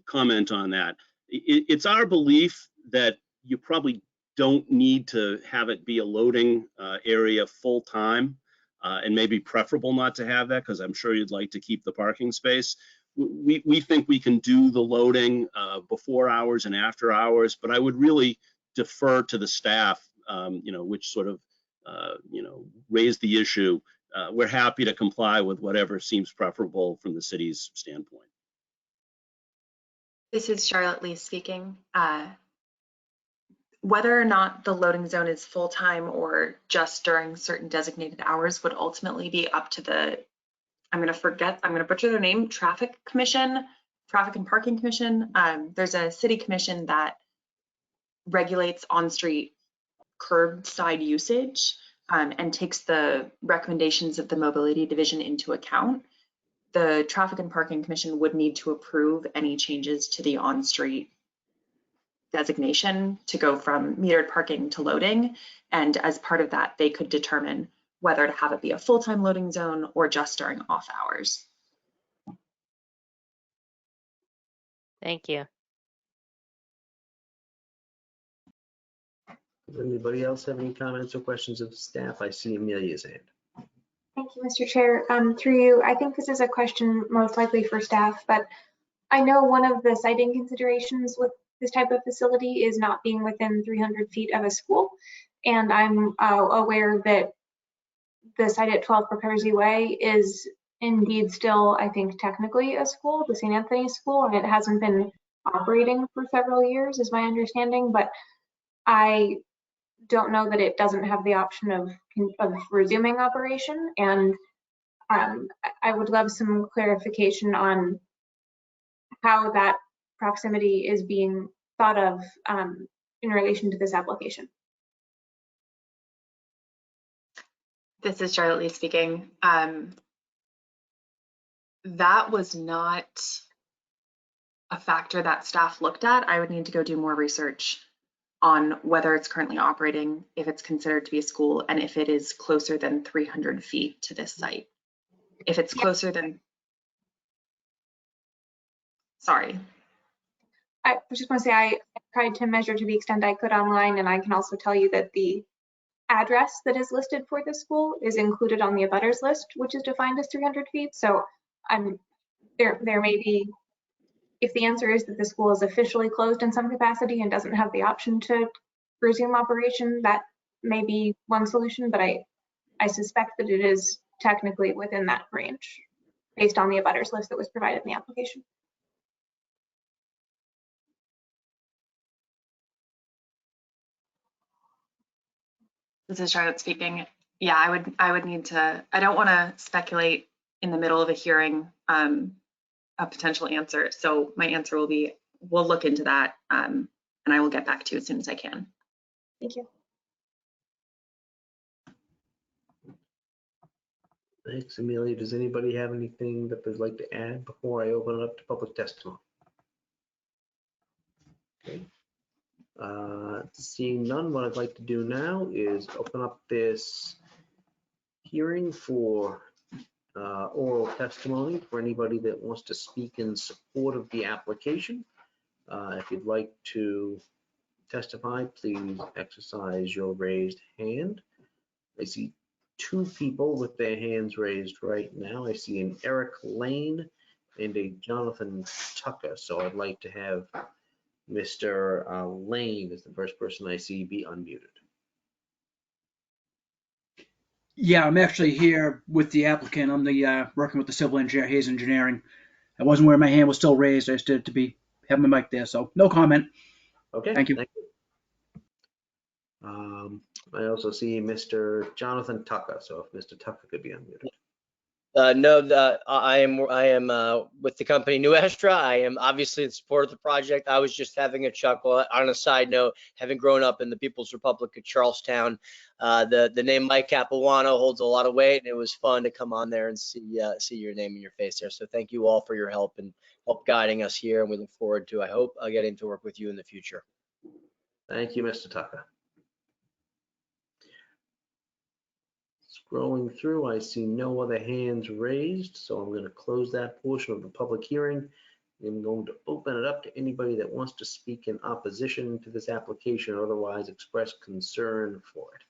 comment on that. It's our belief that you probably don't need to have it be a loading area full time, and maybe preferable not to have that, because I'm sure you'd like to keep the parking space. We think we can do the loading before hours and after hours, but I would really defer to the staff, which sort of raised the issue. We're happy to comply with whatever seems preferable from the city's standpoint. This is Charlotte Lee speaking. Whether or not the loading zone is full-time or just during certain designated hours would ultimately be up to the, I'm going to butcher their name, Traffic and Parking Commission. There's a city commission that regulates on-street curbside usage and takes the recommendations of the Mobility Division into account. The Traffic and Parking Commission would need to approve any changes to the on-street designation to go from metered parking to loading. And as part of that, they could determine whether to have it be a full-time loading zone or just during off hours. Thank you. Does anybody else have any comments or questions of staff? I see Amelia's hand. Thank you, Mr. Chair. Through you, I think this is a question most likely for staff, but I know one of the siting considerations with this type of facility is not being within 300 feet of a school. And I'm aware that the site at 12 Propersy Way is indeed still, I think, technically a school, the St. Anthony's School, and it hasn't been operating for several years, is my understanding. But I don't know that it doesn't have the option of resuming operation. And I would love some clarification on how that proximity is being thought of in relation to this application. This is Charlotte Lee speaking. That was not a factor that staff looked at. I would need to go do more research on whether it's currently operating, if it's considered to be a school, and if it is closer than 300 feet to this site. If it's closer than, sorry. I just want to say I tried to measure to the extent I could online, and I can also tell you that the address that is listed for the school is included on the abutters list, which is defined as 300 feet. So there may be, if the answer is that the school is officially closed in some capacity and doesn't have the option to resume operation, that may be one solution, but I suspect that it is technically within that range based on the abutters list that was provided in the application. This is Charlotte speaking. Yeah, I would need to, I don't want to speculate in the middle of a hearing a potential answer. So my answer will be, we'll look into that and I will get back to you as soon as I can. Thank you. Thanks, Amelia. Does anybody have anything that they'd like to add before I open it up to public testimony? Okay. Seeing none, what I'd like to do now is open up this hearing for oral testimony for anybody that wants to speak in support of the application. If you'd like to testify, please exercise your raised hand. I see two people with their hands raised right now. I see an Eric Lane and a Jonathan Tucker. So I'd like to have Mr. Lane is the first person I see be unmuted. Yeah, I'm actually here with the applicant. I'm the working with the civil engineer, Hayes Engineering. I wasn't where my hand was still raised. I just did it to be have my mic there, so no comment. Okay. Thank you. I also see Mr. Jonathan Tucker. So if Mr. Tucker could be unmuted. No, I am with the company New Estra. I am obviously in support of the project. I was just having a chuckle. On a side note, having grown up in the People's Republic of Charlestown, the name Mike Capuano holds a lot of weight, and it was fun to come on there and see your name and your face there. So thank you all for your help and help guiding us here, and we look forward to, I hope, getting to work with you in the future. Thank you, Mr. Tucker. Scrolling through, I see no other hands raised, so I'm going to close that portion of the public hearing. I'm going to open it up to anybody that wants to speak in opposition to this application or otherwise express concern for it.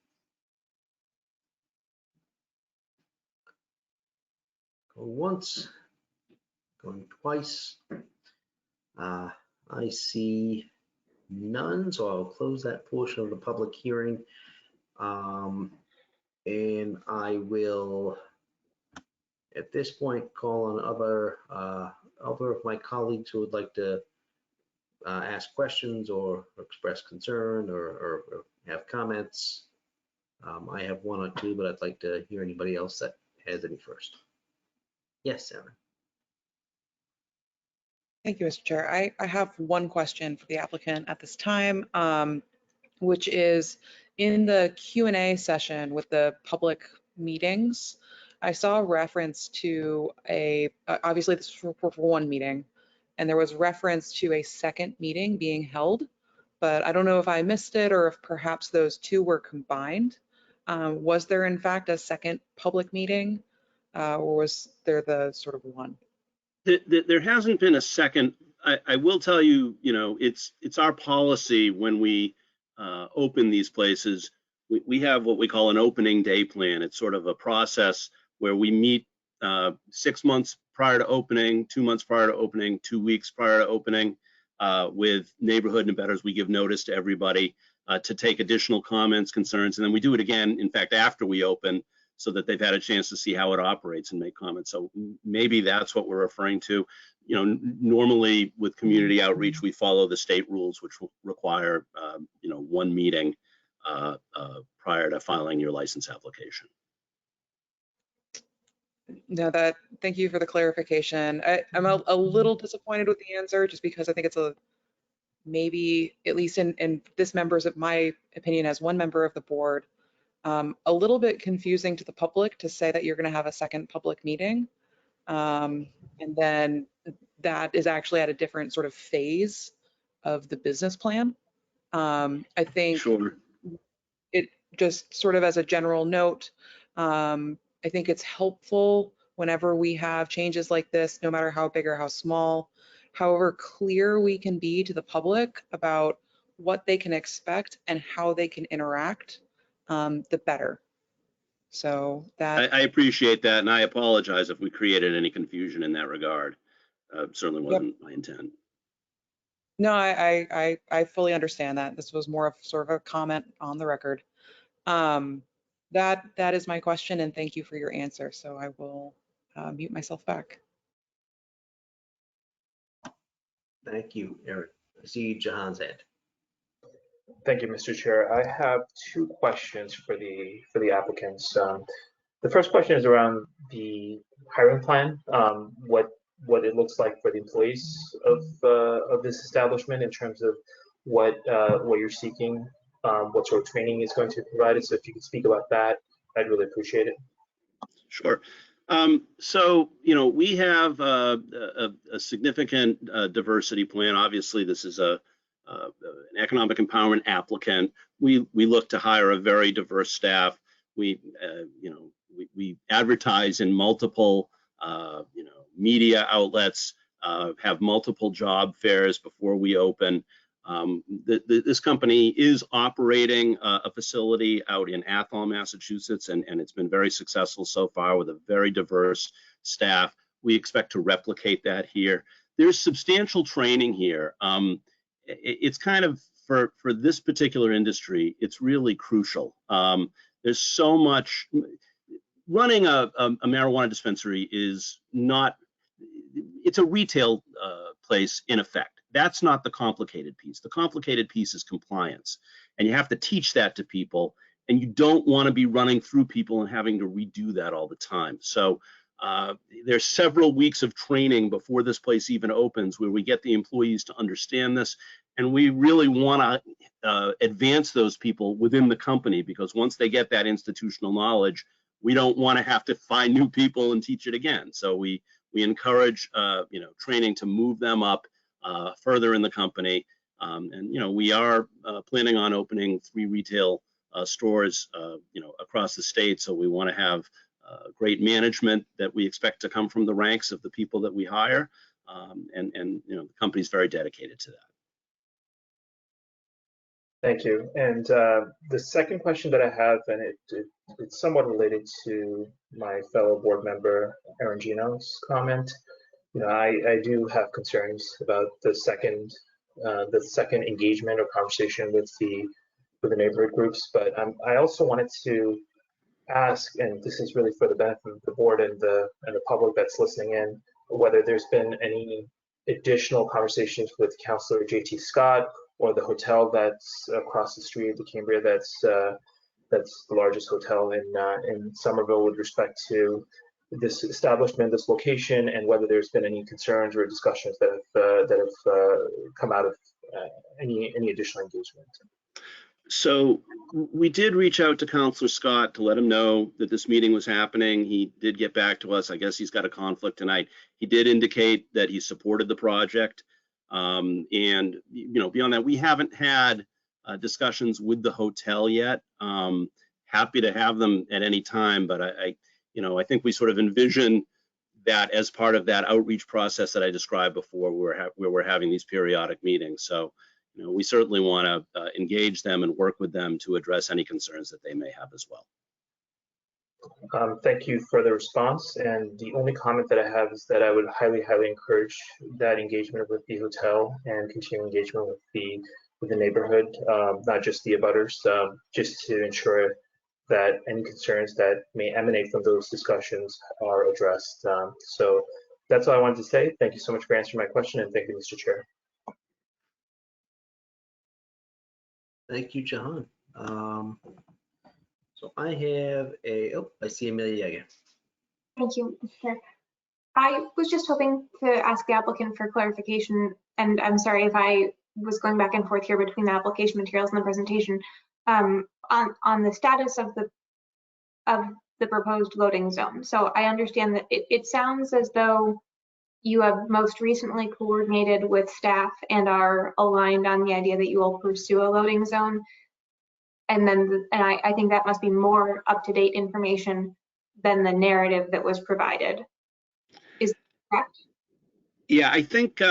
Going once, going twice. I see none, so I'll close that portion of the public hearing. And I will, at this point, call on other of my colleagues who would like to ask questions or express concern or have comments. I have one or two, but I'd like to hear anybody else that has any first. Yes, Sarah. Thank you, Mr. Chair. I have one question for the applicant at this time, which is in the Q&A session with the public meetings, I saw a reference to obviously this is for one meeting, and there was reference to a second meeting being held, but I don't know if I missed it or if perhaps those two were combined. Was there in fact a second public meeting or was there the sort of one? There hasn't been a second. I will tell you, it's our policy when we open these places, we have what we call an opening day plan. It's sort of a process where we meet 6 months prior to opening, 2 months prior to opening, 2 weeks prior to opening with neighborhood and abettors. We give notice to everybody to take additional comments, concerns, and then we do it again, in fact, after we open, so that they've had a chance to see how it operates and make comments. So maybe that's what we're referring to. You know, normally with community outreach, we follow the state rules, which require, you know, 1 meeting prior to filing your license application. No, thank you for the clarification. I'm a little disappointed with the answer, just because I think it's maybe, at least in this member's, my opinion as one member of the board, a little bit confusing to the public to say that you're going to have a second public meeting. And then that is actually at a different sort of phase of the business plan. I think it just sort of as a general note, I think it's helpful whenever we have changes like this, no matter how big or how small, however clear we can be to the public about what they can expect and how they can interact, the better. So that I appreciate that, and I apologize if we created any confusion in that regard. Certainly wasn't my intent. No, I fully understand that. This was more of sort of a comment on the record. That is my question, and thank you for your answer. So I will mute myself back. Thank you, Eric. I see Jahan's head. Thank you, Mr. Chair. I have 2 questions for the applicants. The first question is around the hiring plan, what it looks like for the employees of this establishment in terms of what you're seeking, what sort of training is going to be provided. So if you could speak about that, I'd really appreciate it. Sure. So, you know, we have a significant diversity plan. Obviously, this is an economic empowerment applicant. We look to hire a very diverse staff. We advertise in multiple, media outlets, have multiple job fairs before we open. This company is operating a facility out in Athol, Massachusetts, and it's been very successful so far with a very diverse staff. We expect to replicate that here. There's substantial training here. It's kind of, for this particular industry, it's really crucial. There's so much. Running a marijuana dispensary is not, it's a retail place in effect. That's not the complicated piece. The complicated piece is compliance. And you have to teach that to people, and you don't want to be running through people and having to redo that all the time. So there's several weeks of training before this place even opens, where we get the employees to understand this. And we really want to advance those people within the company, because once they get that institutional knowledge, we don't want to have to find new people and teach it again. So we encourage training to move them up further in the company. And we are planning on opening 3 retail stores across the state. So we want to have great management that we expect to come from the ranks of the people that we hire. And the company's very dedicated to that. Thank you. And the second question that I have, and it's somewhat related to my fellow board member Aaron Gino's comment. I do have concerns about the second engagement or conversation with the neighborhood groups, but I also wanted to ask, and this is really for the benefit of the board and the public that's listening in, whether there's been any additional conversations with Councilor J.T. Scott or the hotel that's across the street, the Cambria, that's the largest hotel in Somerville, with respect to this establishment, this location, and whether there's been any concerns or discussions that have come out of any additional engagement. So we did reach out to Councilor Scott to let him know that this meeting was happening. He did get back to us. I guess he's got a conflict tonight. He did indicate that he supported the project. And beyond that, we haven't had discussions with the hotel yet. Happy to have them at any time, but I think we sort of envision that as part of that outreach process that I described before, where we're having these periodic meetings. So, we certainly want to engage them and work with them to address any concerns that they may have as well. Thank you for the response. And the only comment that I have is that I would highly, highly encourage that engagement with the hotel and continued engagement with the neighborhood, not just the abutters, just to ensure that any concerns that may emanate from those discussions are addressed. So that's all I wanted to say. Thank you so much for answering my question, and thank you, Mr. Chair. Thank you, Jahan. So I have I see Amelia again. Thank you, Mr. Chair. I was just hoping to ask the applicant for clarification, and I'm sorry if I was going back and forth here between the application materials and the presentation, on the status of the proposed loading zone. So I understand that it sounds as though you have most recently coordinated with staff and are aligned on the idea that you will pursue a loading zone. And I think that must be more up-to-date information than the narrative that was provided. Is that correct? Yeah, I think,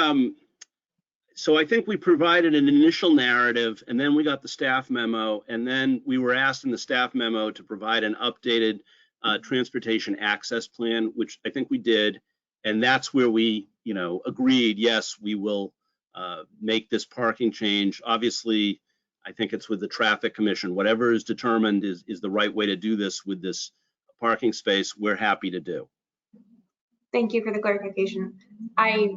so I think we provided an initial narrative, and then we got the staff memo, and then we were asked in the staff memo to provide an updated transportation access plan, which I think we did. And that's where we, agreed, yes, we will make this parking change. Obviously, I think it's with the Traffic Commission. Whatever is determined is the right way to do this with this parking space, we're happy to do. Thank you for the clarification. I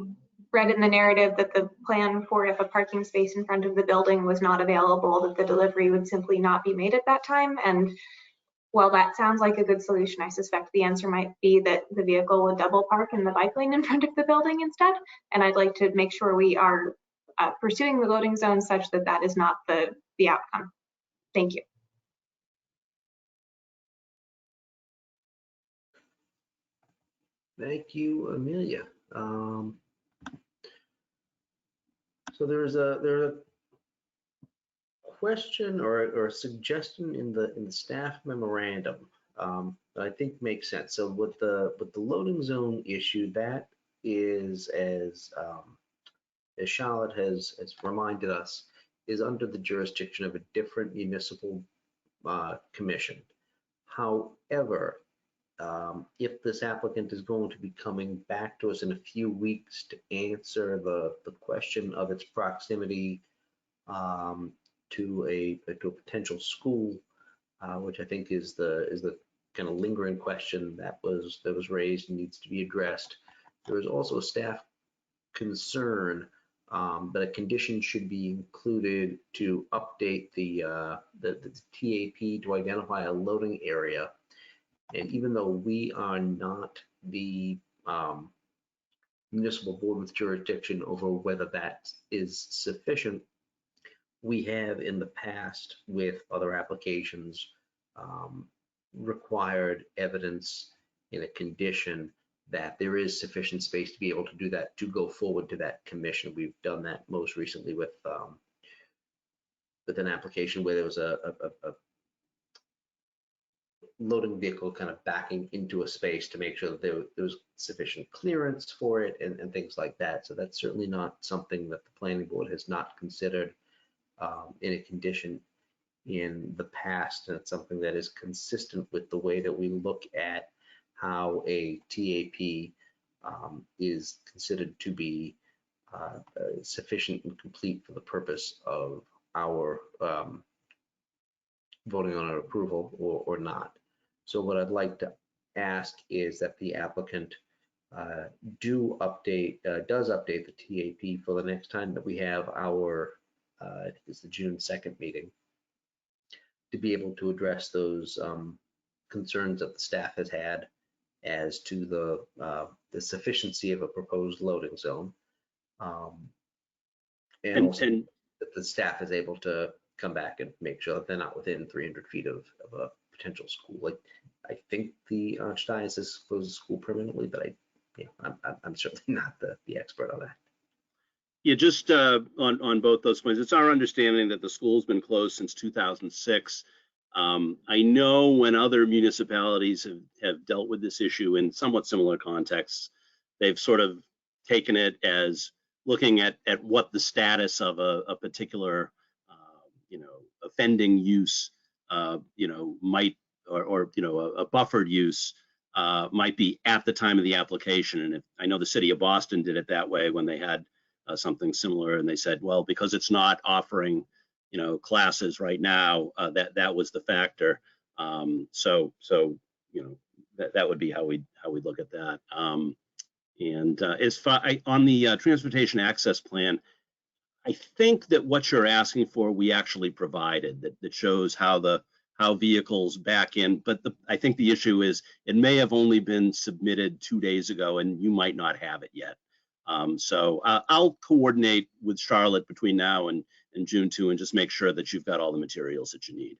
read in the narrative that the plan for if a parking space in front of the building was not available, that the delivery would simply not be made at that time. And while that sounds like a good solution, I suspect the answer might be that the vehicle would double park in the bike lane in front of the building instead. And I'd like to make sure we are pursuing the loading zone such that that is not the outcome. Thank you. Thank you, Amelia. So there's a question or a suggestion in the staff memorandum that I think makes sense. So with the loading zone issue, that is, as Charlotte has reminded us, is under the jurisdiction of a different municipal commission. However, if this applicant is going to be coming back to us in a few weeks to answer the question of its proximity to a potential school, which I think is the kind of lingering question that was raised and needs to be addressed. There is also a staff concern that a condition should be included to update the TAP to identify a loading area. And even though we are not the municipal board with jurisdiction over whether that is sufficient, we have in the past with other applications required evidence in a condition that there is sufficient space to be able to do that, to go forward to that commission. We've done that most recently with an application where there was a loading vehicle kind of backing into a space to make sure that there was sufficient clearance for it and things like that. So that's certainly not something that the planning board has not considered in a condition in the past. And it's something that is consistent with the way that we look at how a TAP is considered to be sufficient and complete for the purpose of our voting on an approval or not. So what I'd like to ask is that the applicant does update the TAP for the next time that we have our, I think it's the June 2nd meeting, to be able to address those concerns that the staff has had as to the sufficiency of a proposed loading zone. And also that the staff is able to come back and make sure that they're not within 300 feet of a potential school. Like, I think the Archdiocese has closed the school permanently, but I'm certainly not the expert on that. Yeah, just on both those points, it's our understanding that the school's been closed since 2006. I know when other municipalities have dealt with this issue in somewhat similar contexts, they've sort of taken it as looking at what the status of a particular, offending use, might, or a buffered use might be at the time of the application. And I know the city of Boston did it that way when they had something similar, and they said, well, because it's not offering, classes right now, that was the factor. So that would be how we look at that. And as far on the transportation access plan, I think that what you're asking for, we actually provided, that shows how vehicles back in. But I think the issue is it may have only been submitted 2 days ago, and you might not have it yet. So I'll coordinate with Charlotte between now and June 2 and just make sure that you've got all the materials that you need.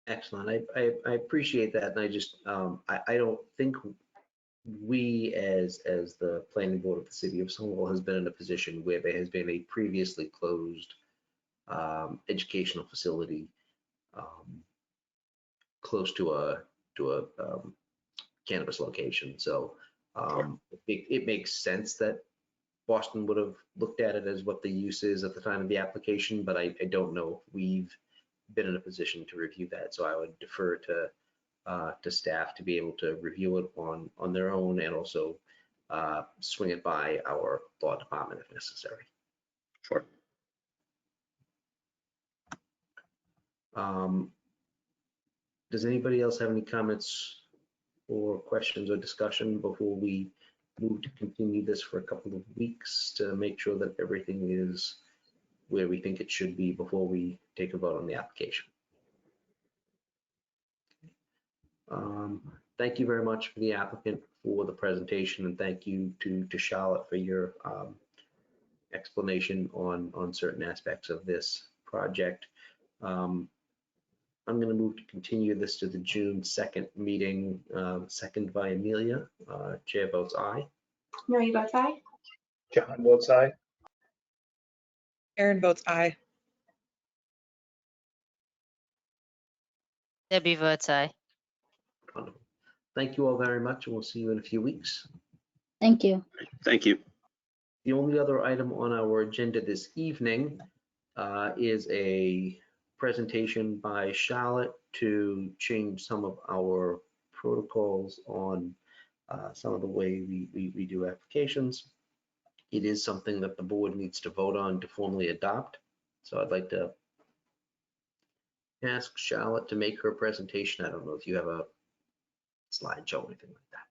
Excellent. I appreciate that. And I just, I don't think we as the planning board of the city of Somerville has been in a position where there has been a previously closed educational facility close to a cannabis location. So it makes sense that Boston would have looked at it as what the use is at the time of the application, but I don't know if we've been in a position to review that. So I would defer to staff to be able to review it on their own, and also swing it by our law department if necessary. Sure. Does anybody else have any comments or questions or discussion before we move to continue this for a couple of weeks to make sure that everything is where we think it should be before we take a vote on the application? Thank you very much for the applicant for the presentation, and thank you to Charlotte for your explanation on certain aspects of this project. I'm going to move to continue this to the June 2nd meeting, second by Amelia. Chair votes aye. Amelia votes aye. John votes aye. Erin votes aye. Debbie votes aye. Wonderful. Thank you all very much, and we'll see you in a few weeks. Thank you. Thank you. The only other item on our agenda this evening is a presentation by Charlotte to change some of our protocols on some of the way we do applications. It is something that the board needs to vote on to formally adopt. So I'd like to ask Charlotte to make her presentation. I don't know if you have a slideshow or anything like that.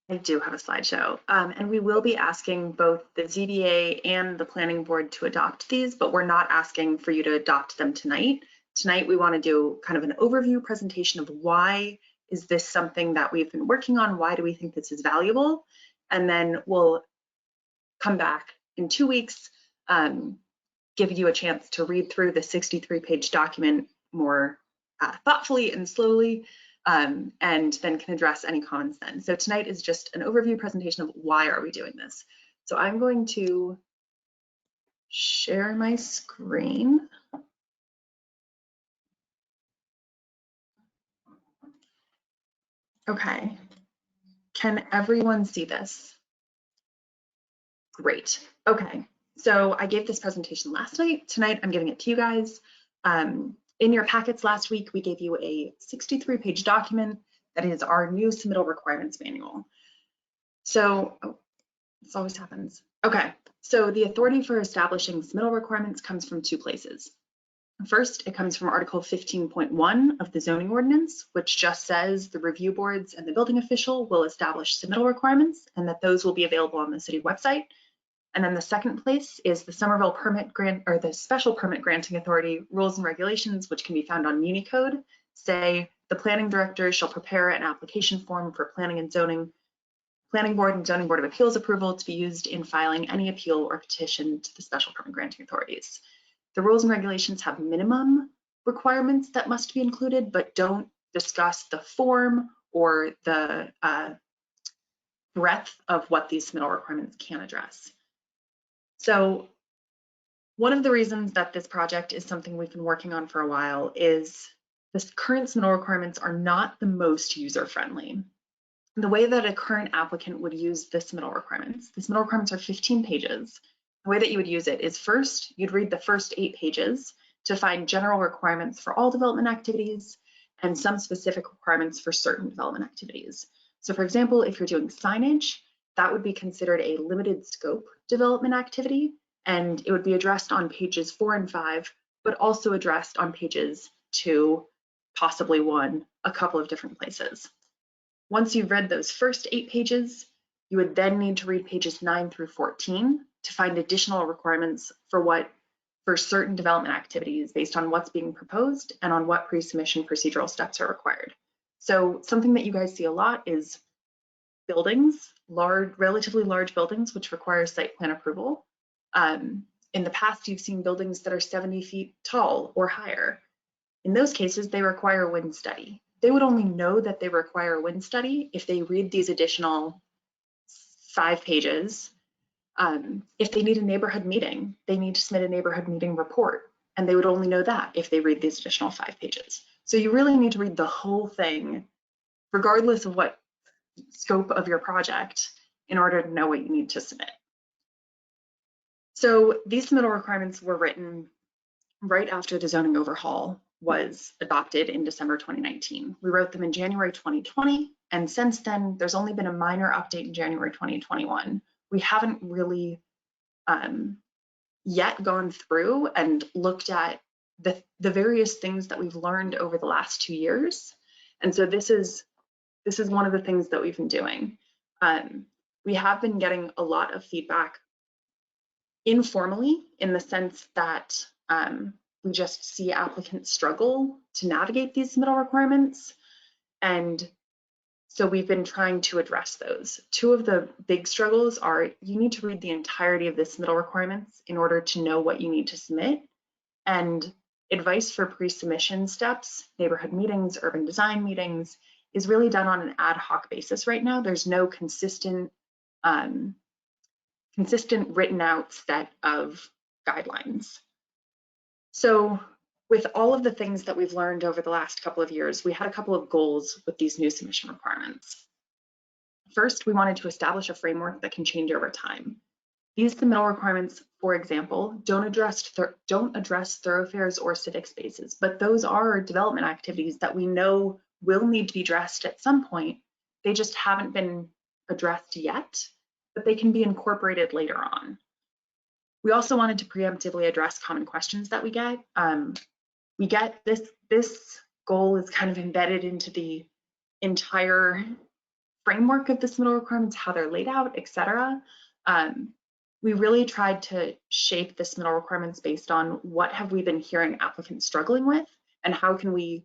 I do have a slideshow, and we will be asking both the ZBA and the planning board to adopt these, but we're not asking for you to adopt them tonight. Tonight, we want to do kind of an overview presentation of why is this something that we've been working on? Why do we think this is valuable? And then we'll come back in 2 weeks, give you a chance to read through the 63-page document more thoughtfully and slowly, and then can address any comments then. So tonight is just an overview presentation of why are we doing this. So I'm going to share my screen. Okay, can everyone see this? Great, okay. So I gave this presentation last night. Tonight, I'm giving it to you guys. In your packets last week, we gave you a 63-page document that is our new submittal requirements manual. So, oh, this always happens. Okay, so the authority for establishing submittal requirements comes from 2 places. First, it comes from Article 15.1 of the zoning ordinance, which just says the review boards and the building official will establish submittal requirements and that those will be available on the city website. And then the second place is the Somerville permit grant, or the special permit granting authority rules and regulations, which can be found on Municode, say the planning director shall prepare an application form for planning board and zoning board of appeals approval to be used in filing any appeal or petition to the special permit granting authorities. The rules and regulations have minimum requirements that must be included, but don't discuss the form or the breadth of what these submittal requirements can address. So one of the reasons that this project is something we've been working on for a while is the current submittal requirements are not the most user-friendly. The way that a current applicant would use the submittal requirements are 15 pages. The way that you would use it is first, you'd read the first 8 pages to find general requirements for all development activities and some specific requirements for certain development activities. So for example, if you're doing signage, that would be considered a limited scope development activity, and it would be addressed on pages 4 and 5, but also addressed on pages 2, possibly 1, a couple of different places. Once you've read those first 8 pages, you would then need to read pages 9 through 14 to find additional requirements for certain development activities based on what's being proposed and on what pre-submission procedural steps are required. So something that you guys see a lot is buildings, relatively large buildings, which require site plan approval. In the past, you've seen buildings that are 70 feet tall or higher. In those cases, they require a wind study. They would only know that they require a wind study if they read these additional 5 pages. If they need a neighborhood meeting, they need to submit a neighborhood meeting report, and they would only know that if they read these additional 5 pages. So you really need to read the whole thing, regardless of what scope of your project, in order to know what you need to submit. So these submittal requirements were written right after the zoning overhaul was adopted in December 2019. We wrote them in January 2020, and since then, there's only been a minor update in January 2021. We haven't really yet gone through and looked at the various things that we've learned over the last 2 years. And so this is one of the things that we've been doing. We have been getting a lot of feedback informally, in the sense that we just see applicants struggle to navigate these submittal requirements. And so we've been trying to address those. 2 of the big struggles are you need to read the entirety of the submittal requirements in order to know what you need to submit. And advice for pre-submission steps, neighborhood meetings, urban design meetings, is really done on an ad hoc basis right now. There's no consistent written out set of guidelines. So with all of the things that we've learned over the last couple of years, we had a couple of goals with these new submission requirements. First, we wanted to establish a framework that can change over time. These submittal requirements, for example, don't address thoroughfares or civic spaces, but those are development activities that we know will need to be addressed at some point. They just haven't been addressed yet, but they can be incorporated later on. We also wanted to preemptively address common questions that we get. We get this goal is kind of embedded into the entire framework of the submittal requirements, how they're laid out, et cetera. We really tried to shape the submittal requirements based on what have we been hearing applicants struggling with, and how can we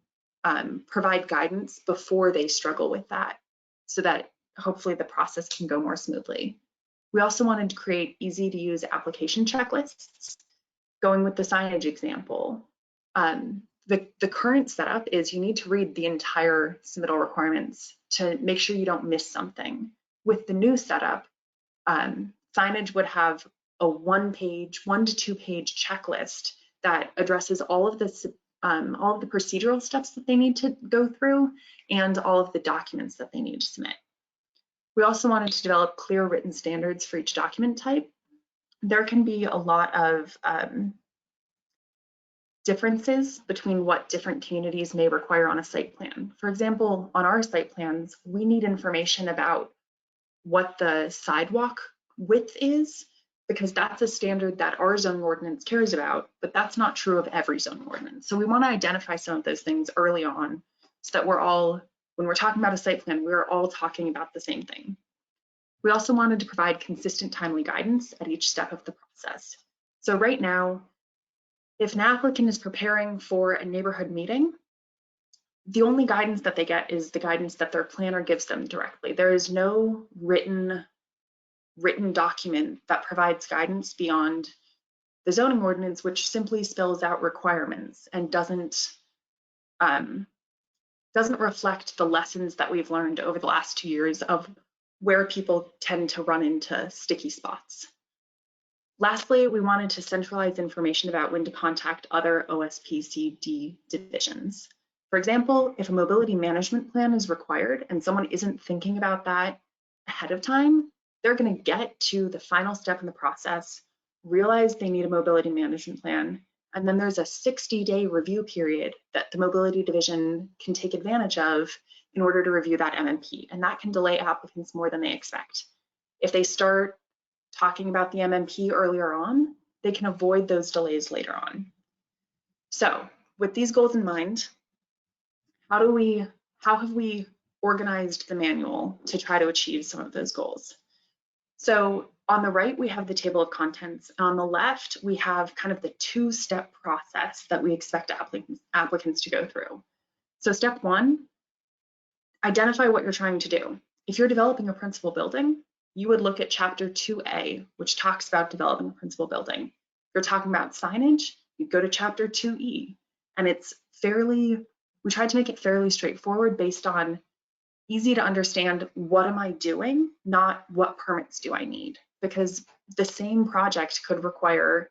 provide guidance before they struggle with that, so that hopefully the process can go more smoothly. We also wanted to create easy to use application checklists. Going with the signage example, the current setup is you need to read the entire submittal requirements to make sure you don't miss something. With the new setup, signage would have a 1 to 2 page checklist that addresses all of the procedural steps that they need to go through and all of the documents that they need to submit. We also wanted to develop clear written standards for each document type. There can be a lot of differences between what different communities may require on a site plan. For example, on our site plans, we need information about what the sidewalk width is, because that's a standard that our zoning ordinance cares about, but that's not true of every zoning ordinance. So we want to identify some of those things early on, so that when we're talking about a site plan, we're all talking about the same thing. We also wanted to provide consistent, timely guidance at each step of the process. So right now, if an applicant is preparing for a neighborhood meeting, the only guidance that they get is the guidance that their planner gives them directly. There is no written document that provides guidance beyond the zoning ordinance, which simply spells out requirements and doesn't reflect the lessons that we've learned over the last 2 years of where people tend to run into sticky spots. Lastly, we wanted to centralize information about when to contact other OSPCD divisions. For example, if a mobility management plan is required and someone isn't thinking about that ahead of time, they're going to get to the final step in the process realize they need a mobility management plan, and then there's a 60-day review period that the mobility division can take advantage of in order to review that MMP, and that can delay applicants more than they expect. If they start talking about the MMP earlier on, they can avoid those delays later on. So with these goals in mind, how have we organized the manual to try to achieve some of those goals? So on the right, we have the table of contents. And on the left, we have kind of the two-step process that we expect applicants to go through. So step one, identify what you're trying to do. If you're developing a principal building, you would look at chapter 2A, which talks about developing a principal building. If you're talking about signage, you go to chapter 2E. And it's we tried to make it fairly straightforward based on easy to understand what am I doing, not what permits do I need, because the same project could require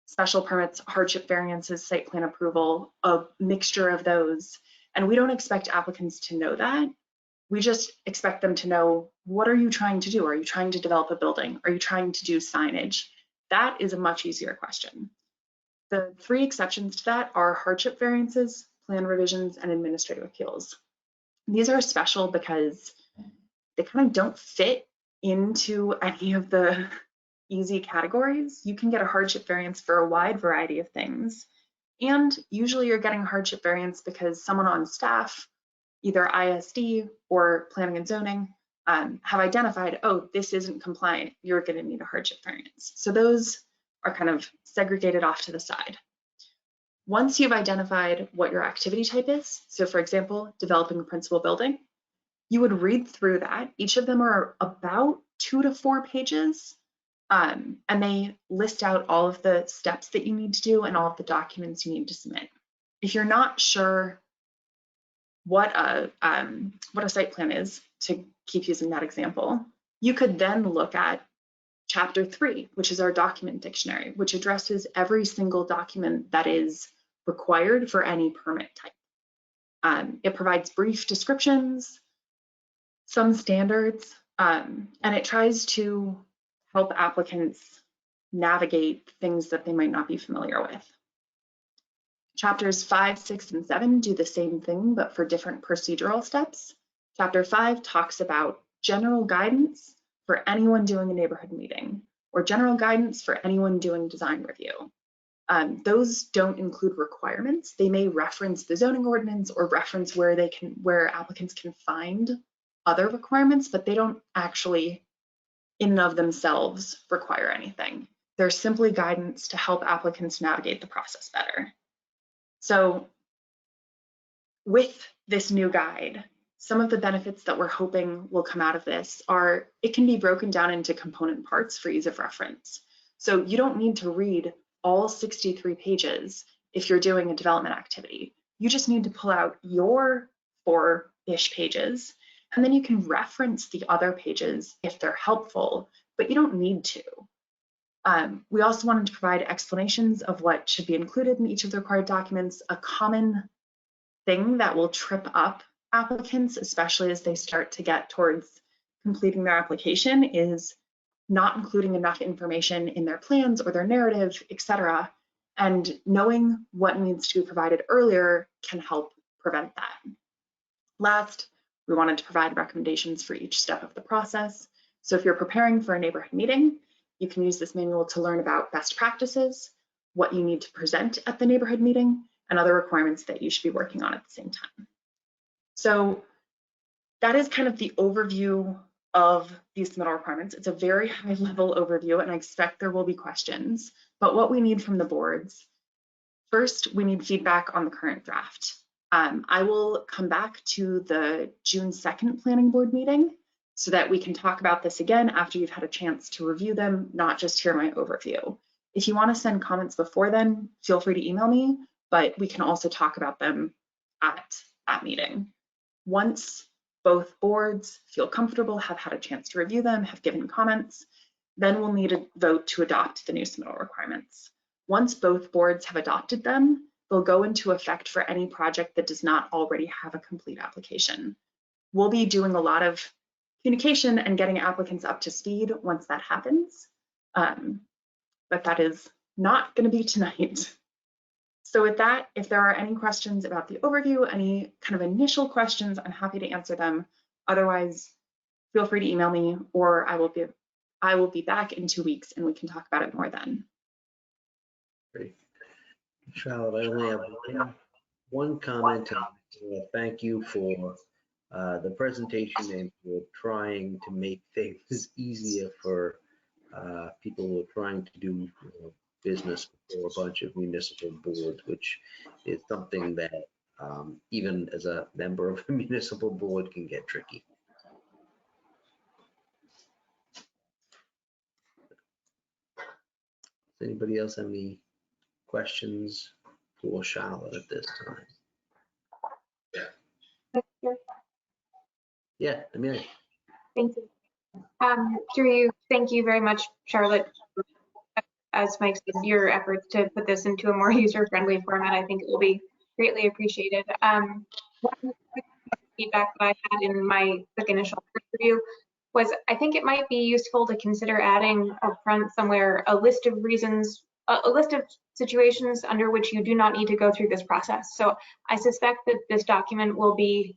special permits, hardship variances, site plan approval, a mixture of those. And we don't expect applicants to know that. We just expect them to know, what are you trying to do? Are you trying to develop a building? Are you trying to do signage? That is a much easier question. The three exceptions to that are hardship variances, plan revisions, and administrative appeals. These are special because they kind of don't fit into any of the easy categories. You can get a hardship variance for a wide variety of things. And usually you're getting a hardship variance because someone on staff, either ISD or planning and zoning, have identified, oh, this isn't compliant, you're going to need a hardship variance. So those are kind of segregated off to the side. Once you've identified what your activity type is, so for example, developing a principal building, you would read through that. Each of them are about 2 to 4 pages, and they list out all of the steps that you need to do and all of the documents you need to submit. If you're not sure what a site plan is, to keep using that example, you could then look at chapter 3, which is our document dictionary, which addresses every single document that is required for any permit type. It provides brief descriptions, some standards, and it tries to help applicants navigate things that they might not be familiar with. Chapters 5, 6, and 7 do the same thing, but for different procedural steps. Chapter 5 talks about general guidance for anyone doing a neighborhood meeting, or general guidance for anyone doing design review. Those don't include requirements. They may reference the zoning ordinance or reference where applicants can find other requirements, but they don't actually, in and of themselves, require anything. They're simply guidance to help applicants navigate the process better. So with this new guide, some of the benefits that we're hoping will come out of this are it can be broken down into component parts for ease of reference. So you don't need to read all 63 pages if you're doing a development activity. You just need to pull out your 4-ish pages, and then you can reference the other pages if they're helpful, but you don't need to. We also wanted to provide explanations of what should be included in each of the required documents. A common thing that will trip up applicants, especially as they start to get towards completing their application, is not including enough information in their plans or their narrative, etc. And knowing what needs to be provided earlier can help prevent that. Last, we wanted to provide recommendations for each step of the process. So if you're preparing for a neighborhood meeting, you can use this manual to learn about best practices, what you need to present at the neighborhood meeting, and other requirements that you should be working on at the same time. So that is kind of the overview of these submittal requirements. It's a very high level overview, and I expect there will be questions. But what we need from the boards, first, we need feedback on the current draft. I will come back to the June 2nd planning board meeting so that we can talk about this again after you've had a chance to review them, not just hear my overview. If you want to send comments before then, feel free to email me, but we can also talk about them at that meeting. Once both boards feel comfortable, have had a chance to review them, have given comments, then we'll need a vote to adopt the new submittal requirements. Once both boards have adopted them, they'll go into effect for any project that does not already have a complete application. We'll be doing a lot of communication and getting applicants up to speed once that happens. but that is not going to be tonight. So with that, if there are any questions about the overview, any kind of initial questions, I'm happy to answer them. Otherwise, feel free to email me, or I will be back in 2 weeks and we can talk about it more then. Great. Charlotte, I only have one comment. Thank you for the presentation and for trying to make things easier for people who are trying to do business for a bunch of municipal boards, which is something that even as a member of a municipal board can get tricky. Does anybody else have any questions for Charlotte at this time? Yeah, Amelia. Thank you. Through you, thank you very much, Charlotte. As Mike said, your efforts to put this into a more user-friendly format, I think it will be greatly appreciated. One feedback that I had in my quick initial review was I think it might be useful to consider adding up front somewhere a list of reasons, a list of situations under which you do not need to go through this process. So I suspect that this document will be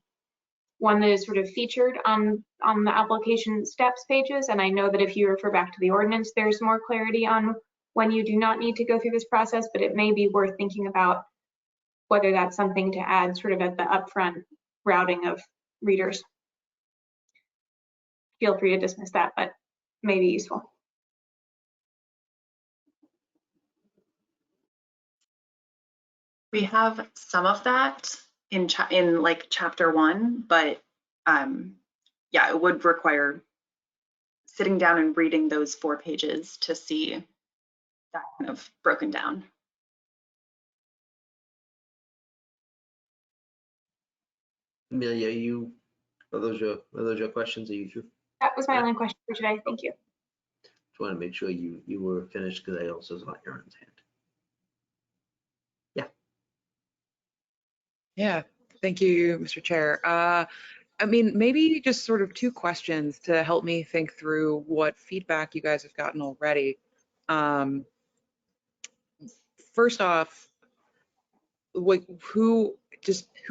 one that is sort of featured on the application steps pages. And I know that if you refer back to the ordinance, there's more clarity on when you do not need to go through this process, but it may be worth thinking about whether that's something to add sort of at the upfront routing of readers. Feel free to dismiss that, but may be useful. We have some of that in like chapter 1, but yeah, it would require sitting down and reading those 4 pages to see that kind of broken down. Amelia, are those your questions? Are you through? That was my only question for today. Thank you. Just want to make sure you were finished because I also saw your hand. Yeah. Yeah, thank you, Mr. Chair. I mean, maybe just sort of 2 questions to help me think through what feedback you guys have gotten already. First off, who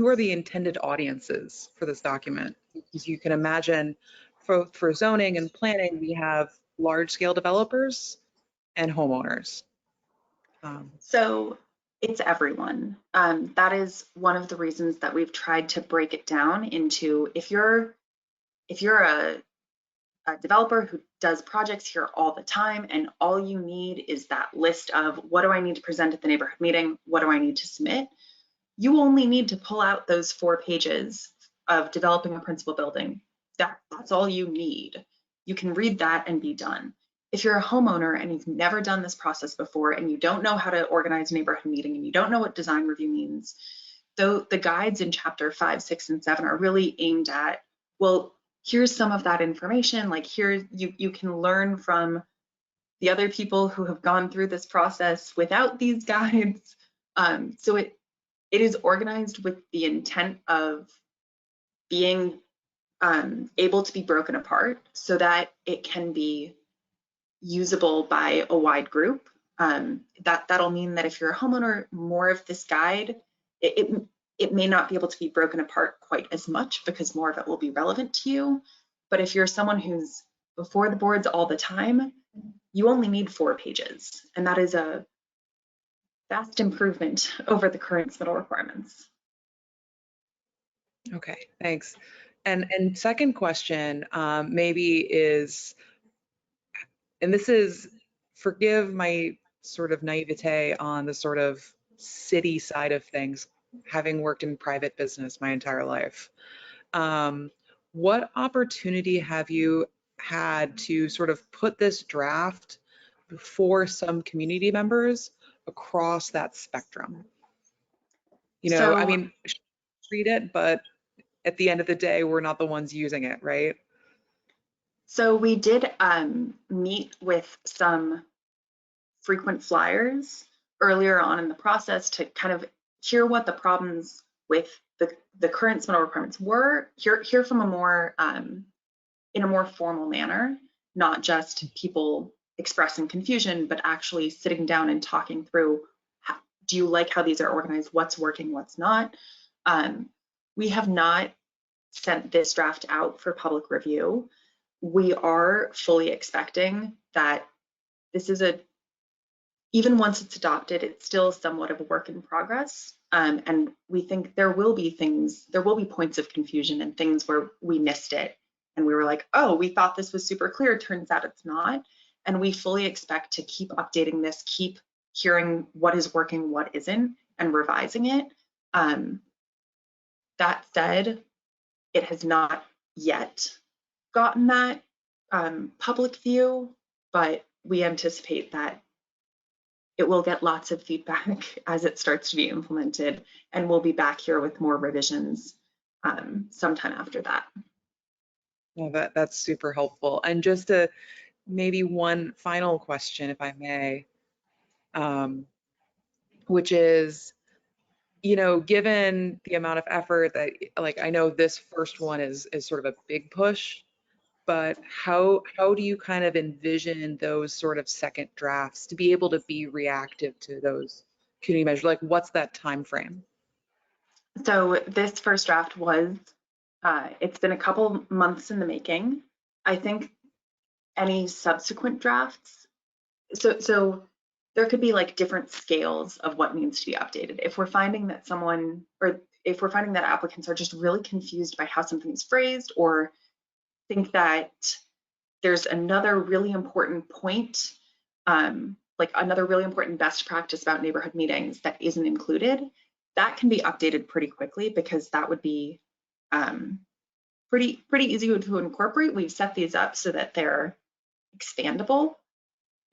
are the intended audiences for this document? Because you can imagine for zoning and planning, we have large scale developers and homeowners. So it's everyone. That is one of the reasons that we've tried to break it down into if you're a developer who does projects here all the time and all you need is that list of what do I need to present at the neighborhood meeting, what do I need to submit, you only need to pull out those 4 pages of developing a principal building. That's all you need. You can read that and be done. If you're a homeowner and you've never done this process before and you don't know how to organize a neighborhood meeting and you don't know what design review means, though the guides in chapter 5, 6, and 7 are really aimed at, well, here's some of that information. Like here, you can learn from the other people who have gone through this process without these guides. So it is organized with the intent of being able to be broken apart so that it can be usable by a wide group. That'll mean that if you're a homeowner, more of this guide, it may not be able to be broken apart quite as much because more of it will be relevant to you. But if you're someone who's before the boards all the time, you only need 4 pages. And that is a vast improvement over the current submittal requirements. Okay, thanks. And second question maybe is, and this is, forgive my sort of naivete on the sort of city side of things, having worked in private business my entire life. What opportunity have you had to sort of put this draft before some community members across that spectrum? You know, I mean, read it, but at the end of the day, we're not the ones using it, right? So we did meet with some frequent flyers earlier on in the process to kind of hear what the problems with the current submittal requirements were, hear from a more in a more formal manner, not just people expressing confusion, but actually sitting down and talking through, do you like how these are organized? What's working, what's not? We have not sent this draft out for public review. We are fully expecting that this is even once it's adopted, it's still somewhat of a work in progress. And we think there will be points of confusion and things where we missed it. And we were like, oh, we thought this was super clear. Turns out it's not. And we fully expect to keep updating this, keep hearing what is working, what isn't, and revising it. That said, it has not yet gotten that public view, but we anticipate that it will get lots of feedback as it starts to be implemented, and we'll be back here with more revisions sometime after that. Well, that's super helpful. And just maybe one final question, if I may, which is, given the amount of effort that, like, I know this first one is sort of a big push, but how do you kind of envision those sort of second drafts to be able to be reactive to those community measures? Like, what's that time frame? So this first draft was, it's been a couple months in the making. I think any subsequent drafts, so there could be like different scales of what needs to be updated. If we're finding that if we're finding that applicants are just really confused by how something is phrased, or think that there's another really important point, like another really important best practice about neighborhood meetings that isn't included, that can be updated pretty quickly, because that would be pretty easy to incorporate. We've set these up so that they're expandable.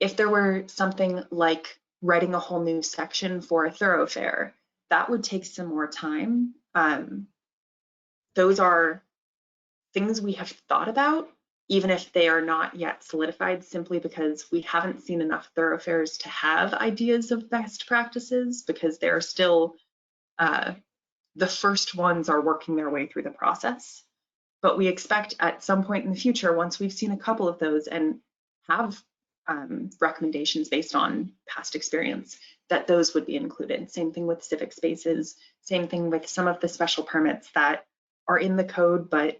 If there were something like writing a whole new section for a thoroughfare, that would take some more time. Those are things we have thought about, even if they are not yet solidified, simply because we haven't seen enough thoroughfares to have ideas of best practices, because they're still, the first ones are working their way through the process. But we expect at some point in the future, once we've seen a couple of those and have recommendations based on past experience, that those would be included. Same thing with civic spaces, same thing with some of the special permits that are in the code, but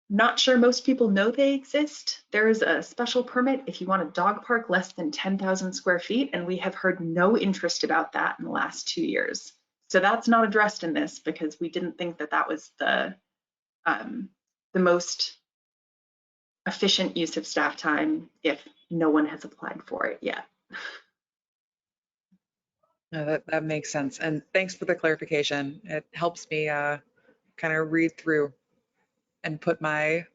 not sure most people know they exist. There is a special permit if you want a dog park less than 10,000 square feet, and we have heard no interest about that in the last 2 years. So that's not addressed in this, because we didn't think that that was the most efficient use of staff time if no one has applied for it yet. No, that makes sense. And thanks for the clarification. It helps me kind of read through and put my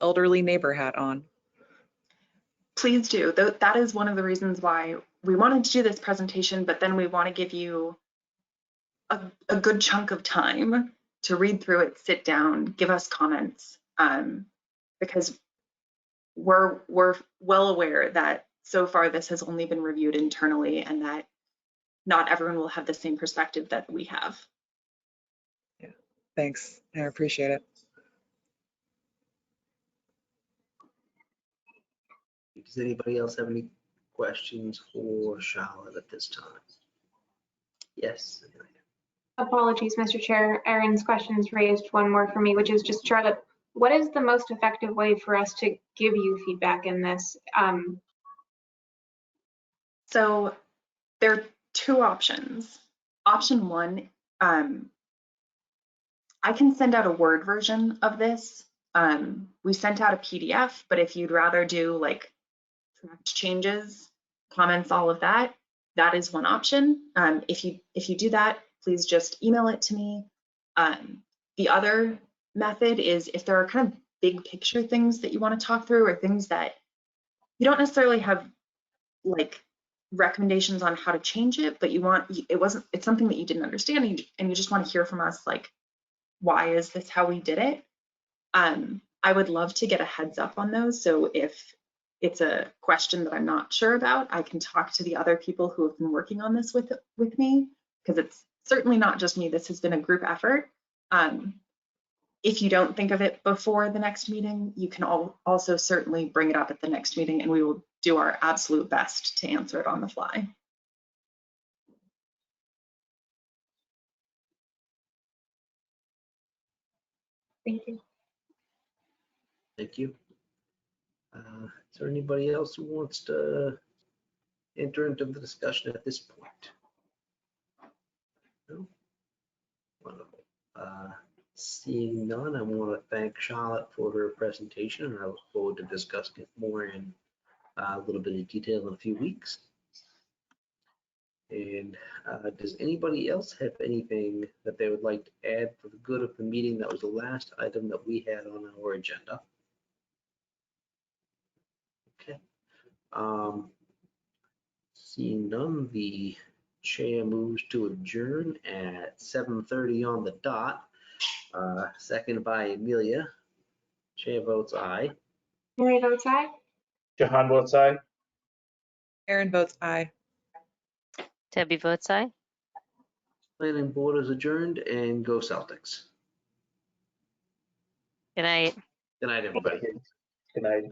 elderly neighbor hat on. Please do. That is one of the reasons why we wanted to do this presentation, but then we want to give you a good chunk of time to read through it, sit down, give us comments, because we're well aware that so far this has only been reviewed internally, and that not everyone will have the same perspective that we have. Yeah, thanks. I appreciate it. Does anybody else have any questions for Charlotte at this time? Yes. Apologies, Mr. Chair. Erin's questions raised one more for me, which is just, Charlotte, what is the most effective way for us to give you feedback in this? So there are two options. Option one, I can send out a Word version of this. We sent out a PDF, but if you'd rather do like tracked changes, comments, all of that, that is one option. If you do that, please just email it to me. The other method is if there are kind of big picture things that you want to talk through, or things that you don't necessarily have like recommendations on how to change it, but it's something that you didn't understand, and you just want to hear from us, like, why is this how we did it? I would love to get a heads up on those. So if it's a question that I'm not sure about, I can talk to the other people who have been working on this with me, because it's certainly not just me. This has been a group effort. if you don't think of it before the next meeting, you can also certainly bring it up at the next meeting, and we will do our absolute best to answer it on the fly. Thank you. Thank you. Is there anybody else who wants to enter into the discussion at this point? No? Wonderful. Seeing none, I want to thank Charlotte for her presentation, and I look forward to discussing it more in a little bit of detail in a few weeks. And does anybody else have anything that they would like to add for the good of the meeting? That was the last item that we had on our agenda. Okay. Seeing none, the chair moves to adjourn at 7:30 on the dot. Second by Amelia. Chair votes aye. Mary votes aye. Jahan votes aye. Aaron votes aye. Debbie votes aye. Planning board is adjourned, and go Celtics. Good night. Good night, everybody. Good night.